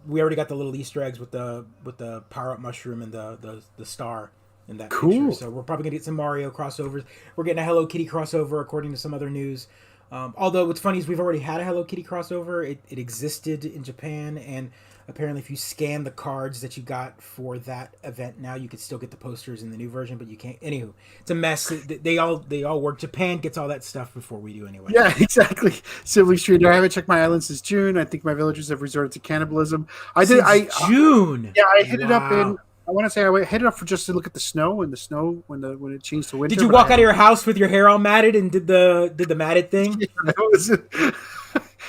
We already got the little Easter eggs with the power up mushroom and the star in that cool picture. So we're probably gonna get some Mario crossovers. We're getting a Hello Kitty crossover according to some other news. Although what's funny is we've already had a Hello Kitty crossover. It existed in Japan, and apparently if you scan the cards that you got for that event, now you could still get the posters in the new version, but you can't. Anywho, it's a mess. They all work. Japan gets all that stuff before we do anyway. Yeah, exactly. Sibling Street. I haven't checked my island since June. I think my villagers have resorted to cannibalism. June. Yeah, I hit it up in. I want to say I hit it up for just to look at the snow when it changed to winter. Did you walk out of your house with your hair all matted and did the matted thing? Yeah,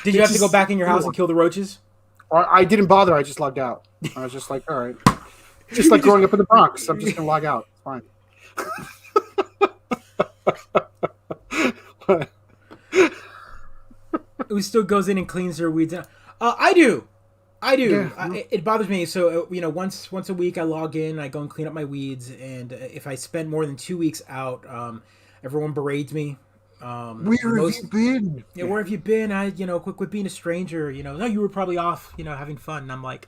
did you have to go back in your house and kill the roaches? I didn't bother. I just logged out. I was just like, all right. Just like growing up in the Bronx. I'm just going to log out. It's fine. Who still goes in and cleans their weeds? I do. Yeah. It bothers me. So, once a week I log in, I go and clean up my weeds. And if I spend more than 2 weeks out, everyone berates me. Where have you been? Yeah, where have you been? Quit being a stranger. No, you were probably off, having fun. And I'm like,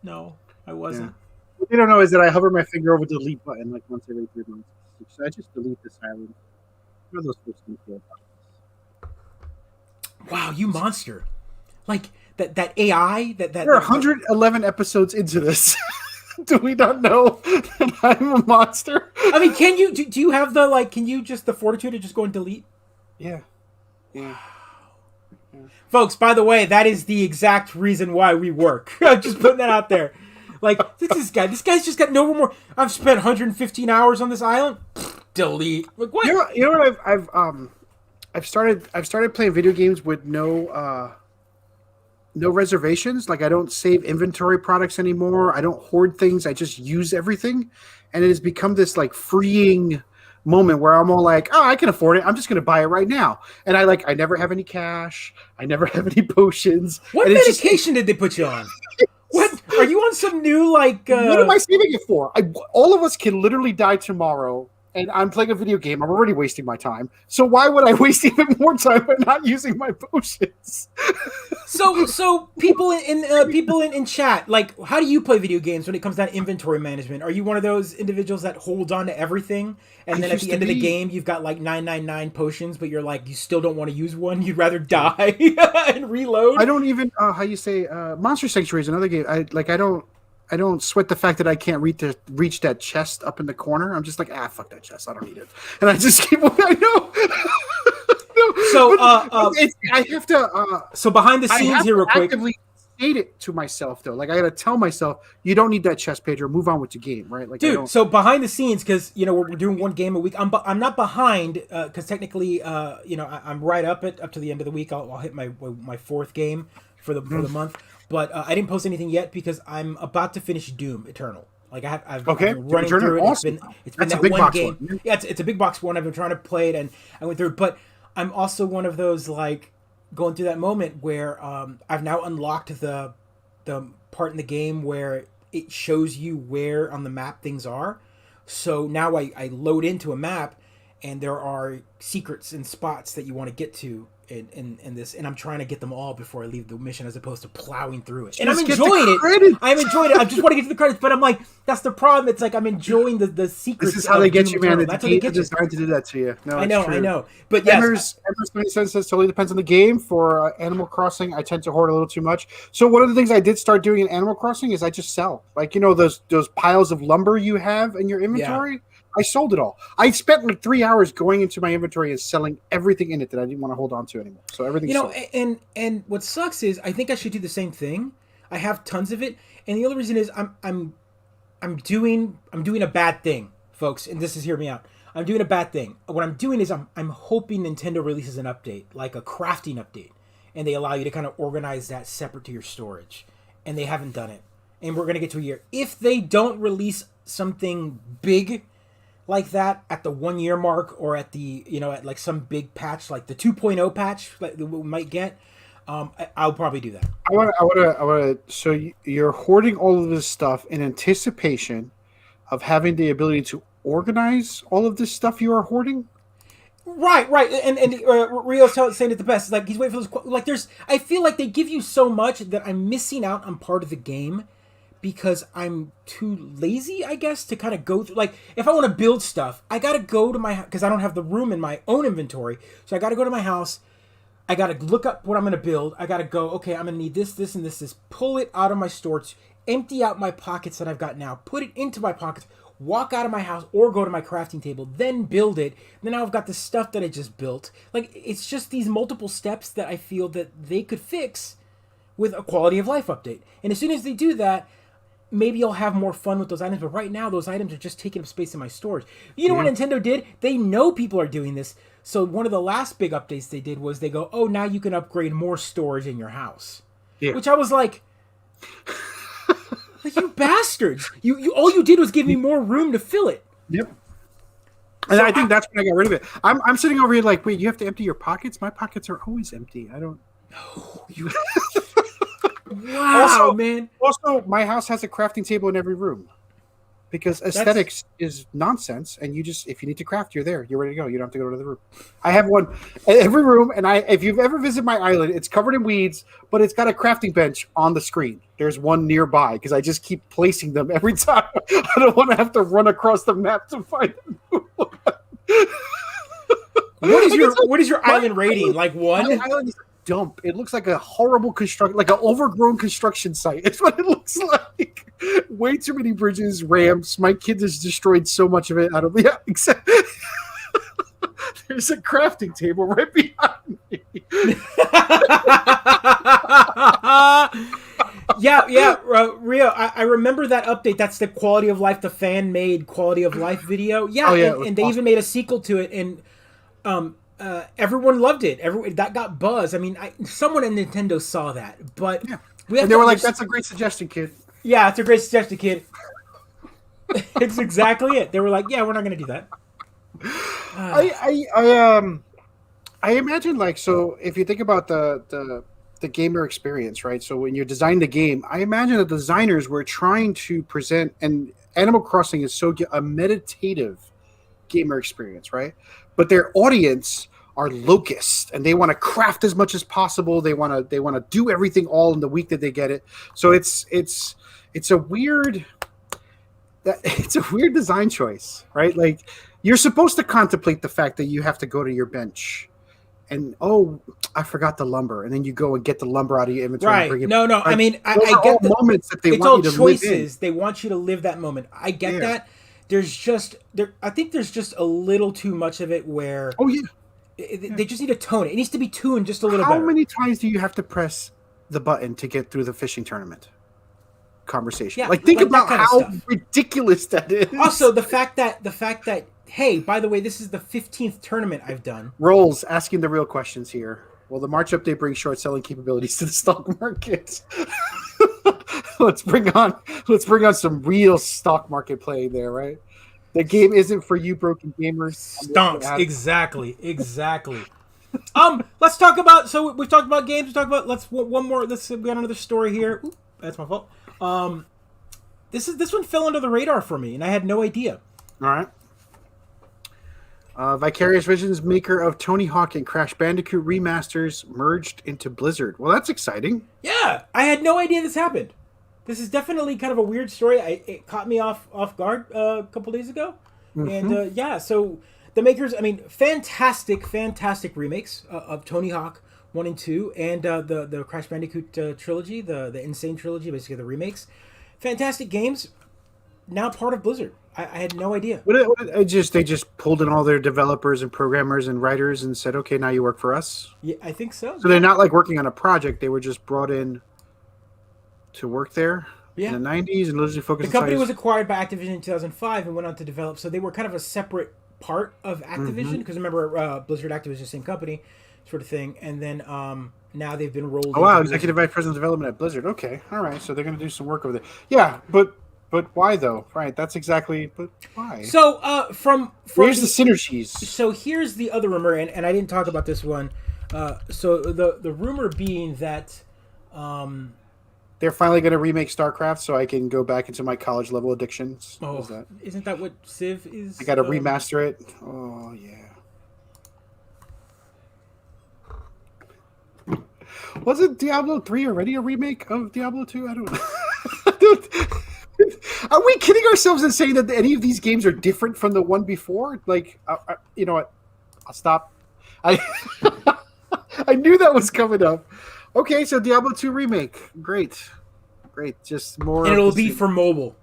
no, I wasn't. Yeah. What they don't know is that I hover my finger over the delete button like once every 3 months. So I just delete this island. What are those folks going to feel about this? Wow, you monster! Like that AI that We're 111 episodes into this. Do we not know that I'm a monster? I mean, can you do you have the can you just the fortitude to just go and delete? Yeah. Folks, by the way, that is the exact reason why we work. I'm just putting that out there. Like, this guy's just got no more. I've spent 115 hours on this island. Delete. Like, what? You know what I've started playing video games with no reservations. Like, I don't save inventory products anymore. I don't hoard things. I just use everything. And it has become this freeing moment where I'm all like, oh, I can afford it. I'm just going to buy it right now. And I never have any cash. I never have any potions. What medication did they put you on? What? Are you on some new What am I saving it for? All of us can literally die tomorrow. And I'm playing a video game. I'm already wasting my time. So why would I waste even more time by not using my potions? So people in chat, how do you play video games when it comes down to inventory management? Are you one of those individuals that hold on to everything, and then at the end of the game you've got 999 potions, but you're you still don't want to use one? You'd rather die and reload. I don't even Monster Sanctuary is another game. I don't sweat the fact that I can't reach that chest up in the corner. I'm just like, fuck that chest. I don't need it. And I just keep. I know. So I have to. So behind the scenes here, real quick. Actively state it to myself though. I got to tell myself, you don't need that chest, Pedro. Move on with the game, right? Dude. So behind the scenes, because we're doing one game a week. I'm not behind because technically, I'm right up to the end of the week. I'll hit my fourth game for the month. But I didn't post anything yet because I'm about to finish Doom Eternal. I've been running through it. Awesome. It's been that one game. One. Yeah, it's a big box one. I've been trying to play it, and I went through it. But I'm also one of those going through that moment where I've now unlocked the part in the game where it shows you where on the map things are. So now I load into a map, and there are secrets and spots that you want to get to. In this, and I'm trying to get them all before I leave the mission, as opposed to plowing through it. And I'm enjoying it. I'm enjoying it. I just want to get to the credits, but I'm like, that's the problem. It's I'm enjoying the secrets. This is how they get you, man. That's how they get you. Designed to do that to you. No, I know. But yes, Ember's says totally depends on the game. For Animal Crossing, I tend to hoard a little too much. So one of the things I did start doing in Animal Crossing is I just sell, those piles of lumber you have in your inventory. Yeah. I sold it all. I spent 3 hours going into my inventory and selling everything in it that I didn't want to hold on to anymore. So everything. And what sucks is I think I should do the same thing. I have tons of it, and the other reason is I'm doing a bad thing, folks. And this is hear me out. I'm doing a bad thing. What I'm doing is I'm hoping Nintendo releases an update, like a crafting update, and they allow you to kind of organize that separate to your storage. And they haven't done it, and we're gonna get to a year. If they don't release something big like that at the 1 year mark, or at the at some big patch like the 2.0 patch that we might get, I'll probably do that. I want to. So you're hoarding all of this stuff in anticipation of having the ability to organize all of this stuff you are hoarding. Right, and Rio's saying it the best. He's waiting for those. I feel like they give you so much that I'm missing out on part of the game. Because I'm too lazy, I guess, to kind of go through. If I want to build stuff, I got to go to my house, because I don't have the room in my own inventory. So I got to go to my house, I gotta look up what I'm gonna build. I gotta go, okay, I'm gonna need this, this, and this. Pull it out of my storage, empty out my pockets that I've got now, put it into my pockets, walk out of my house or go to my crafting table, then build it. Then now I've got the stuff that I just built. Like, it's just these multiple steps that I feel that they could fix with a quality of life update. And as soon as they do that, maybe I'll have more fun with those items. But right now, those items are just taking up space in my storage. You know what Nintendo did? They know people are doing this. So one of the last big updates they did was they go, oh, now you can upgrade more storage in your house. Yeah. Which I was like, you bastards. You all you did was give me more room to fill it. Yep. And so I think that's when I got rid of it. I'm sitting over here like, wait, you have to empty your pockets? My pockets are always empty. I don't... No, you... Wow, man. Also, my house has a crafting table in every room. Because aesthetics is nonsense, and you just, if you need to craft, you're there. You're ready to go. You don't have to go to the room. I have one in every room, and if you've ever visited my island, it's covered in weeds, but it's got a crafting bench on the screen. There's one nearby, because I just keep placing them every time. I don't want to have to run across the map to find them. What is your island rating? Like 1? My island is a dump. It looks like a horrible construction, like an overgrown construction site. It's what it looks like. Way too many bridges, ramps. My kid has destroyed so much of it. I don't. Yeah, except there's a crafting table right behind me. Rio. I remember that update. That's the quality of life, the fan made quality of life video. Yeah, and they even made a sequel to it, and everyone loved it. That got buzz. I mean, someone at Nintendo saw that, but and they were like, "That's a great suggestion, kid." Yeah, it's a great suggestion, kid. It's exactly it. They were like, "Yeah, we're not going to do that." I imagine, like, so if you think about the gamer experience, right? So when you design the game, I imagine the designers were trying to present, and Animal Crossing is so a meditative gamer experience, right? But their audience are locusts, and they want to craft as much as possible. They want to do everything all in the week that they get it. So it's a weird design choice, right? Like, you're supposed to contemplate the fact that you have to go to your bench and, oh, I forgot the lumber, and then you go and get the lumber out of your inventory. Right. And bring it no. back. I mean, I get the moments that they want you to choices. live in. They want you to live that moment. I get that. I think there's just a little too much of it where. Oh yeah. They just need to tone it. It needs to be tuned just a little How better. many times do you have to press the button to get through the fishing tournament conversation? Yeah, like, think about how ridiculous that is. Also, the fact that hey, by the way, this is the 15th tournament I've done. Rolls asking the real questions here. Will the March update bring short selling capabilities to the stock market? Let's bring on some real stock market play there, right? The game isn't for you broken gamers. Stonks. Exactly. Let's talk about. So we've talked about games. Let's we got another story here. Ooh, that's my fault. This one fell under the radar for me, and I had no idea. All right. Vicarious Visions, maker of Tony Hawk and Crash Bandicoot remasters, merged into Blizzard. Well, that's exciting. Yeah, I had no idea this happened. This is definitely kind of a weird story. It caught me off guard a couple days ago. Mm-hmm. And so the makers, I mean, fantastic remakes of Tony Hawk 1 and 2 and the Crash Bandicoot trilogy, the Insane trilogy, basically the remakes. Fantastic games, now part of Blizzard. I had no idea. They just pulled in all their developers and programmers and writers and said, okay, now you work for us? Yeah, I think so. So they're not like working on a project. They were just brought in to work there in the 90s and literally focused. The company was acquired by Activision in 2005 and went on to develop. So they were kind of a separate part of Activision because remember Blizzard Activision is the same company, sort of thing. And then now they've been rolled. Oh wow, Executive Vice President of Development at Blizzard. Okay, all right. So they're going to do some work over there. Yeah, but why though? Right, that's exactly. But why? So from where's the synergies? So here's the other rumor, and I didn't talk about this one. So the rumor being that. They're finally going to remake StarCraft so I can go back into my college level addictions. Oh, isn't that what Civ is? I got to remaster it. Oh, yeah. Wasn't Diablo 3 already a remake of Diablo 2? I don't know. Are we kidding ourselves in saying that any of these games are different from the one before? Like, you know what? I'll stop. I knew that was coming up. Okay, so Diablo 2 remake. Great. Just more. And it'll be for mobile.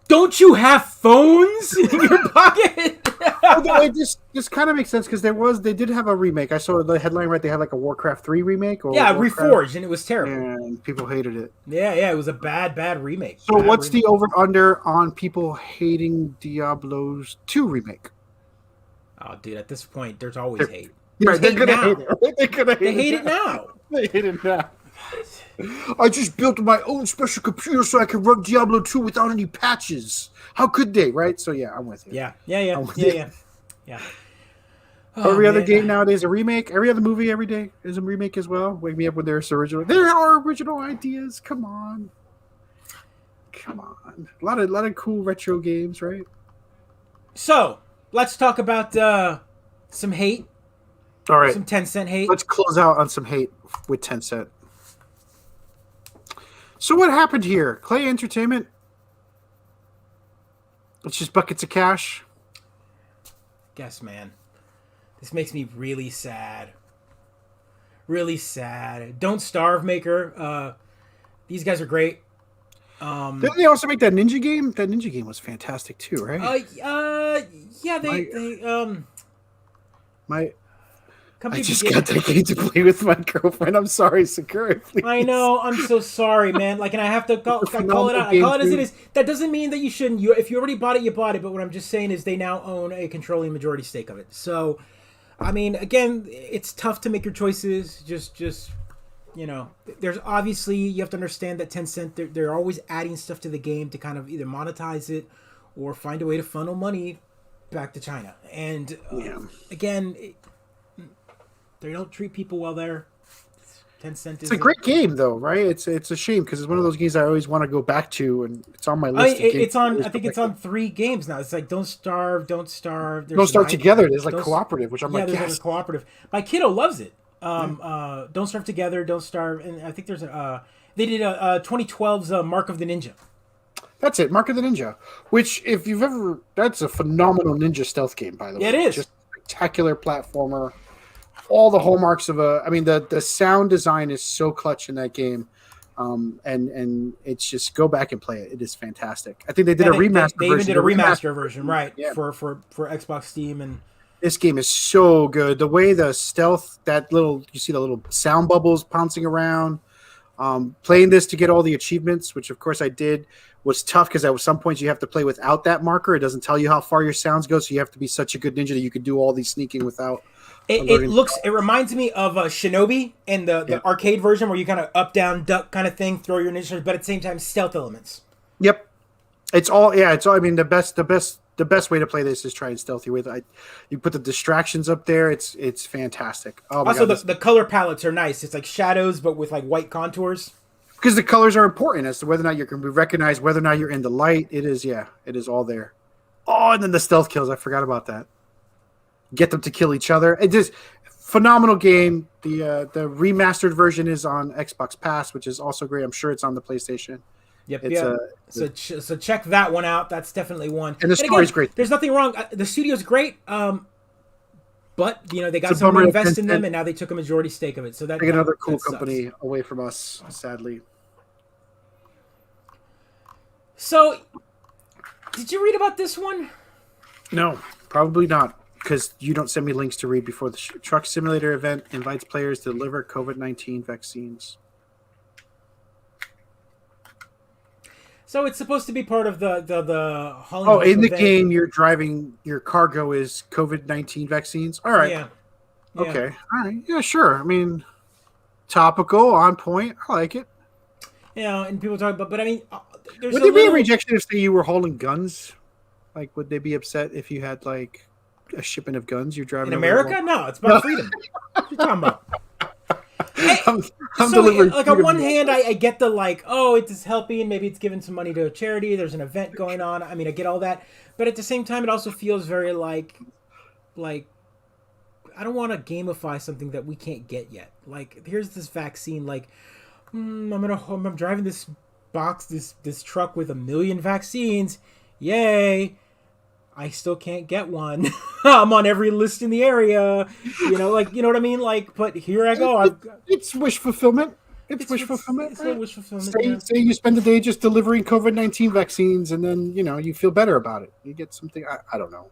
Don't you have phones in your pocket? Although this kind of makes sense because they did have a remake. I saw the headline right. They had like a Warcraft 3 remake. Or Warcraft, Reforged, and it was terrible. And people hated it. Yeah, it was a bad remake. So what's the over-under on people hating Diablo's 2 remake? Oh, dude, at this point, there's always hate. Yeah, they're going to hate it. They hate it now. They hate it now. I just built my own special computer so I can run Diablo 2 without any patches. How could they, right? So, yeah, I'm with you. Yeah. Every other game nowadays, a remake. Every other movie every day is a remake as well. Wake me up when there's original. There are original ideas. Come on. A lot of cool retro games, right? So, let's talk about some hate. All right. Some Tencent hate. Let's close out on some hate with Tencent. So what happened here? Clay Entertainment? It's just buckets of cash? Guess, man. This makes me really sad. Really sad. Don't Starve Maker. These guys are great. Didn't they also make that Ninja game? That Ninja game was fantastic too, right? I just got that game to play with my girlfriend. I'm sorry, Sakura, please. I know. I'm so sorry, man. Like, and I have to call it out. I call it as it is. That doesn't mean that you shouldn't. If you already bought it, you bought it. But what I'm just saying is they now own a controlling majority stake of it. So, I mean, again, it's tough to make your choices. Just there's obviously, you have to understand that Tencent, they're always adding stuff to the game to kind of either monetize it or find a way to funnel money back to China. And again, they don't treat people well there. Tencent is a great game, though, right? It's a shame because it's one of those games I always want to go back to, and it's on my list. I think it's on 3 games now. It's like Don't Starve. Don't Starve Together. There's like cooperative, which I'm like, there's a cooperative. My kiddo loves it. Don't Starve Together, Don't Starve, and I think there's they did a 2012's Mark of the Ninja. That's it, Mark of the Ninja. Which, if you've ever, that's a phenomenal ninja stealth game, by the way. It is just a spectacular platformer. All the hallmarks of the sound design is so clutch in that game. And it's just go back and play it. It is fantastic. I think they did a remaster version. They even did a remaster version, right? Yeah. For Xbox, Steam, and this game is so good. The way the stealth, you see the little sound bubbles bouncing around. Playing this to get all the achievements, which of course I did, was tough because at some points you have to play without that marker. It doesn't tell you how far your sounds go, so you have to be such a good ninja that you could do all these sneaking without. It reminds me of Shinobi and the arcade version where you kind of up, down, duck kind of thing, throw your ninjas, but at the same time stealth elements. Yep. It's all. I mean, the best way to play this is try and stealthy with it. You put the distractions up there. It's fantastic. Oh my also, God, the color palettes are nice. It's like shadows, but with like white contours. Because the colors are important as to whether or not you can be recognized, whether or not you're in the light. It is all there. Oh, and then the stealth kills. I forgot about that. Get them to kill each other. It is phenomenal game. The remastered version is on Xbox Pass, which is also great. I'm sure it's on the PlayStation. Yep. So check that one out. That's definitely one. And the story's great. There's nothing wrong. The studio's great. But they got someone to invest in them, and now they took a majority stake of it. So that's another cool company away from us, sadly. So, did you read about this one? No, probably not. Because you don't send me links to read before the Truck Simulator event invites players to deliver COVID-19 vaccines. So it's supposed to be part of the Hollywood in the event. Game, you're driving, your cargo is COVID-19 vaccines? All right. Yeah. Okay. All right. Yeah, sure. I mean, topical, on point. I like it. And people talk about, but I mean, would there be a rejection if, say, you were holding guns? Like, would they be upset if you had, like, a shipment of guns you're driving in America? No, it's about freedom. What are you talking about? I'm delivering. Like on one hand, I get the it is helping. Maybe it's giving some money to a charity. There's an event going on. I mean, I get all that, but at the same time, it also feels very like I don't want to gamify something that we can't get yet. Like, here's this vaccine. Like, I'm driving this box, this truck with 1 million vaccines. Yay! I still can't get one. I'm on every list in the area. You know what I mean? Like, but here I go. It's wish fulfillment. It's wish fulfillment. It's a wish fulfillment. Say you spend the day just delivering COVID-19 vaccines, and then you feel better about it. You get something. I don't know.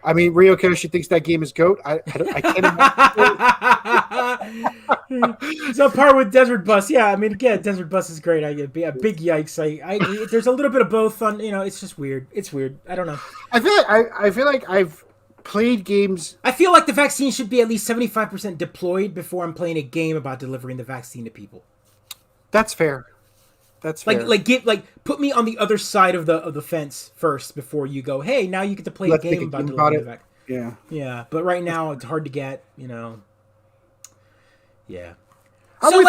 I mean, Rio Koshi thinks that game is GOAT. I can't imagine. It's on par with Desert Bus. Yeah, I mean, again, Desert Bus is great. I get a big yikes. There's a little bit of both on. It's just weird. It's weird. I don't know. I feel like I've played games. I feel like the vaccine should be at least 75% deployed before I'm playing a game about delivering the vaccine to people. That's fair. That's fair. Put me on the other side of the fence first before you go, hey, now you get to play a game about delivering the vaccine. Yeah. Yeah, but right now it's hard to get, Yeah. I'm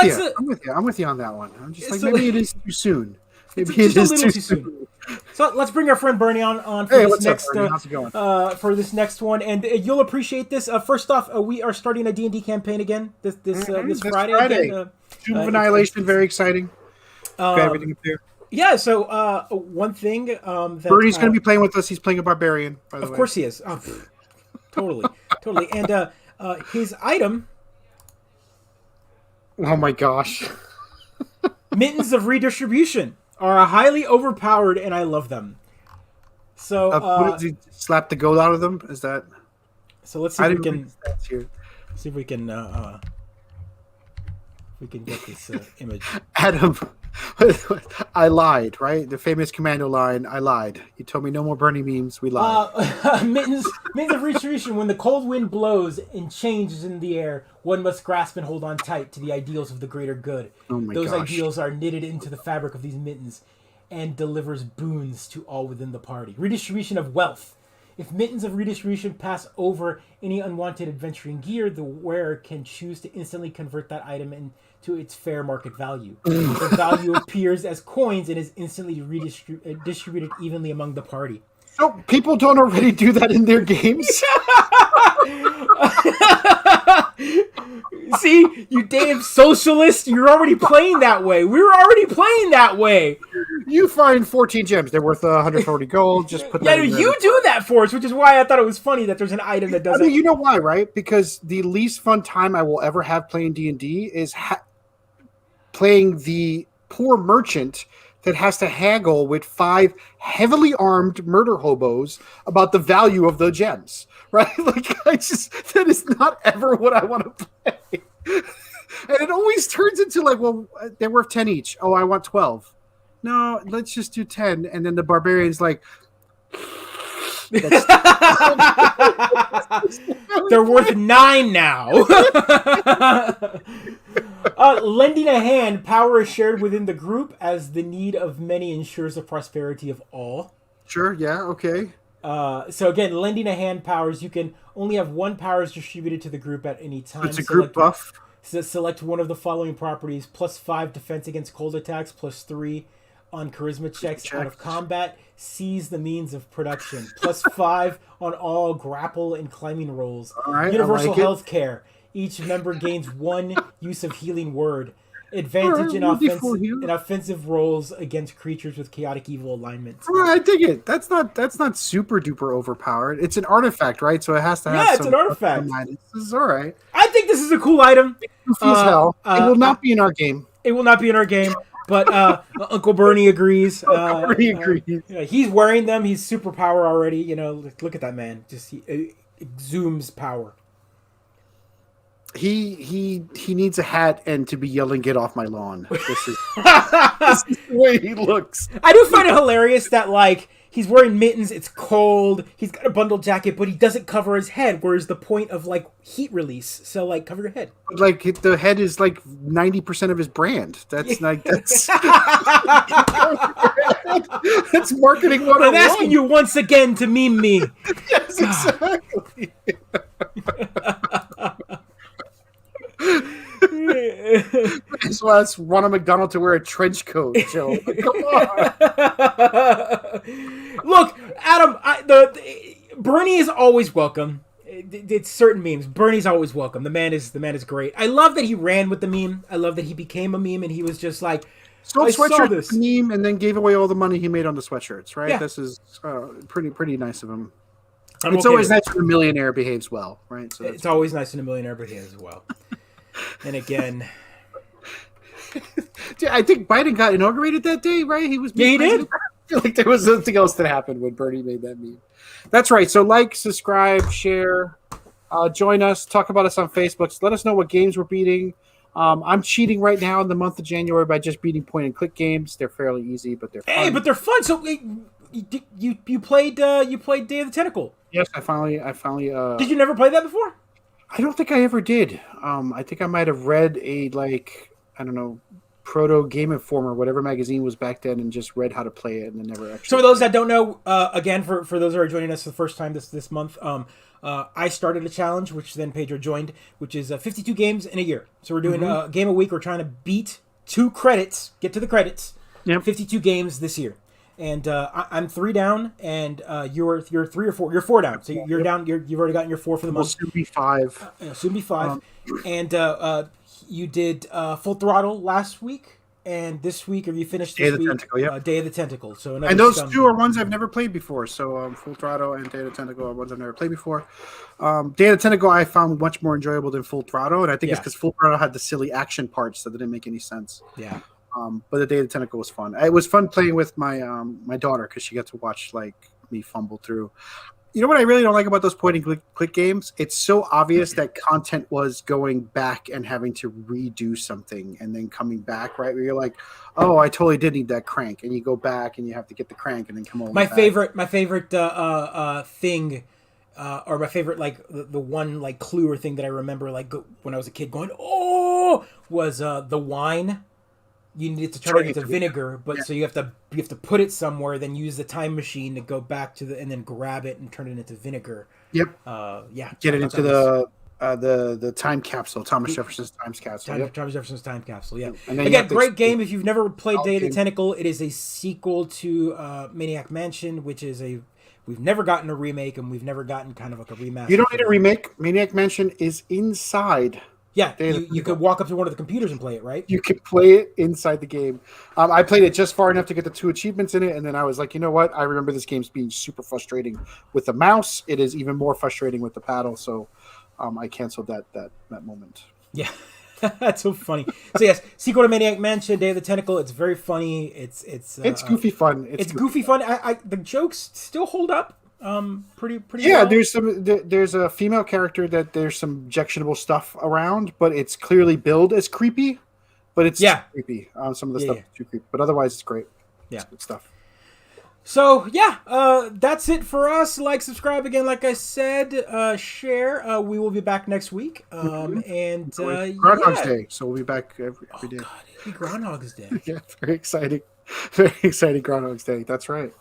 with you on that one. I'm just like, maybe it is too soon. Maybe it is too soon. So let's bring our friend Bernie on for this next How's it going? For this next one, and you'll appreciate this. First off, we are starting a D&D campaign again this Friday. Again, Tomb of Annihilation, very exciting. Got everything up there. Yeah. So one thing that Bernie's going to be playing with us. He's playing a barbarian. By the way, of course he is. Oh, totally. And his item. Oh my gosh. Mittens of Redistribution are highly overpowered, and I love them. So, what did you slap the goat out of them? Is that? So let's see if we can. See if we can. We can get this image. Adam, I lied, right? The famous commando line, I lied. You told me no more Bernie memes, we lied. Mittens of Redistribution. When the cold wind blows and changes in the air, one must grasp and hold on tight to the ideals of the greater good. Oh my Those gosh. ideals are knitted into the fabric of these mittens and delivers boons to all within the party. Redistribution of wealth. If Mittens of Redistribution pass over any unwanted adventuring gear, the wearer can choose to instantly convert that item into its fair market value. The value appears as coins and is instantly distributed evenly among the party. So people don't already do that in their games? See, you damn socialist, you're already playing that way. We were already playing that way. You find 14 gems. They're worth 140 gold. Just put that in you do that for us, which is why I thought it was funny that there's an item that does it. You know why, right? Because the least fun time I will ever have playing D&D is playing the poor merchant that has to haggle with 5 heavily armed murder hobos about the value of the gems, right? Like, that is not ever what I want to play. And it always turns into like, well, they're worth 10 each. Oh, I want 12. No, let's just do 10. And then the barbarian's like, they're worth 9 now. Lending a hand, power is shared within the group as the need of many ensures the prosperity of all. Sure, yeah, okay. So again, lending a hand powers, you can only have one powers distributed to the group at any time. It's a group buff. So select one of the following properties: +5 defense against cold attacks, +3 on charisma checks out of combat, seize the means of production, +5 on all grapple and climbing rolls. All right, universal health care. Each member gains 1 use of healing word. Advantage in offensive rolls against creatures with chaotic evil alignments. I dig it. That's not super duper overpowered. It's an artifact, right? So it has to have it's an artifact. This is all right. I think this is a cool item. It will not be in our game. It will not be in our game. But Uncle Bernie agrees. Bernie agrees. He's wearing them. He's superpower already. Look at that man. Just he exudes power. He needs a hat and to be yelling, "Get off my lawn!" This is the way he looks. I do find it hilarious that he's wearing mittens. It's cold. He's got a bundle jacket, but he doesn't cover his head. Whereas the point of heat release, so cover your head. The head is 90% of his brand. That's that's that's marketing 101. I'm asking you once again to meme me. Yes, exactly. So that's Ronald McDonald to wear a trench coat, Joe. Come on. Look, Adam, Bernie is always welcome. It's certain memes. Bernie's always welcome. The man is great. I love that he ran with the meme. I love that he became a meme and he was just like, Sold I saw sweatshirts this meme and then gave away all the money he made on the sweatshirts. Right. Yeah. This is pretty nice of him. I'm It's okay always with nice when a millionaire behaves well, right? So it's always nice when a millionaire behaves well. And again, I think Biden got inaugurated that day, right? He was. Yeah, he did. I feel like there was something else that happened when Bernie made that meme. That's right. So like, subscribe, share, join us, talk about us on Facebook. Let us know what games we're beating. I'm cheating right now in the month of January by just beating point and click games. They're fairly easy, but they're fun. Hey, but they're fun. So you played Day of the Tentacle. Yes, I finally. Did you never play that before? I don't think I ever did. I think I might have read a I don't know, Proto Game Informer, whatever magazine was back then, and just read how to play it and then never actually. So for those that don't know, again, for those who are joining us for the first time this month, I started a challenge, which then Pedro joined, which is 52 games in a year. So we're doing a game a week. We're trying to beat 2 credits, get to the credits. Yep. 52 games this year. And I'm 3 down, and you're 3 or 4. You're 4 down, so you're down. You've already gotten your 4 for the month. Will soon be 5. Soon be 5. And you did Full Throttle last week, and this week, or you finished this week? Tentacle, yep. Day of the Tentacle. So and those 2 are ones I've never played before. So Full Throttle and Day of the Tentacle are ones I've never played before. Day of the Tentacle I found much more enjoyable than Full Throttle, and I think it's because Full Throttle had the silly action parts that didn't make any sense. Yeah. But the Day of the Tentacle was fun. It was fun playing with my my daughter because she got to watch me fumble through. You know what I really don't like about those point and click games? It's so obvious that content was going back and having to redo something and then coming back, right? Where you're like, oh, I totally did need that crank, and you go back and you have to get the crank and then come over. My favorite thing. Or my favorite, the one clue or thing that I remember when I was a kid going, oh, was the wine. You needed to turn it into vinegar, but so you have to put it somewhere, then use the time machine to go back to and then grab it and turn it into vinegar. Yep. Get it into the time capsule, Thomas Jefferson's time capsule. Thomas Jefferson's time capsule. Yeah. And again, great game. If you've never played Day of the Tentacle, it is a sequel to Maniac Mansion, which is we've never gotten a remake, and we've never gotten kind of like a remaster. You don't need a remake. Maniac Mansion is inside. Yeah, you could walk up to one of the computers and play it, right? You can play it inside the game. I played it just far enough to get the 2 achievements in it, and then I was like, you know what? I remember this game's being super frustrating with the mouse. It is even more frustrating with the paddle, so I canceled that moment. Yeah, that's so funny. So yes, sequel to Maniac Mansion, Day of the Tentacle. It's very funny. It's goofy fun. It's goofy fun. The jokes still hold up. Pretty yeah, well. there's a female character that there's some objectionable stuff around, but it's clearly billed as creepy, but it's creepy. Some of the stuff is too creepy, but otherwise it's great. It's good stuff. So that's it for us. Like, subscribe again, like I said, share. We will be back next week. And Groundhog's Day, so we'll be back every day. God, it'll be Groundhog's Day. Yeah, very exciting Groundhog's Day. That's right.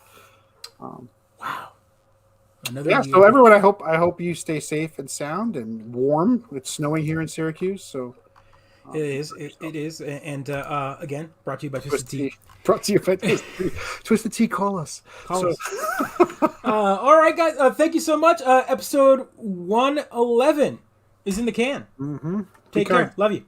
Wow. So everyone, I hope you stay safe and sound and warm. It's snowing here in Syracuse, so it is, and again, brought to you by Twisted Tea. Brought to you by Twisted Tea. Call us. All right, guys. Thank you so much. Episode 111 is in the can. Mm-hmm. Take care. Love you.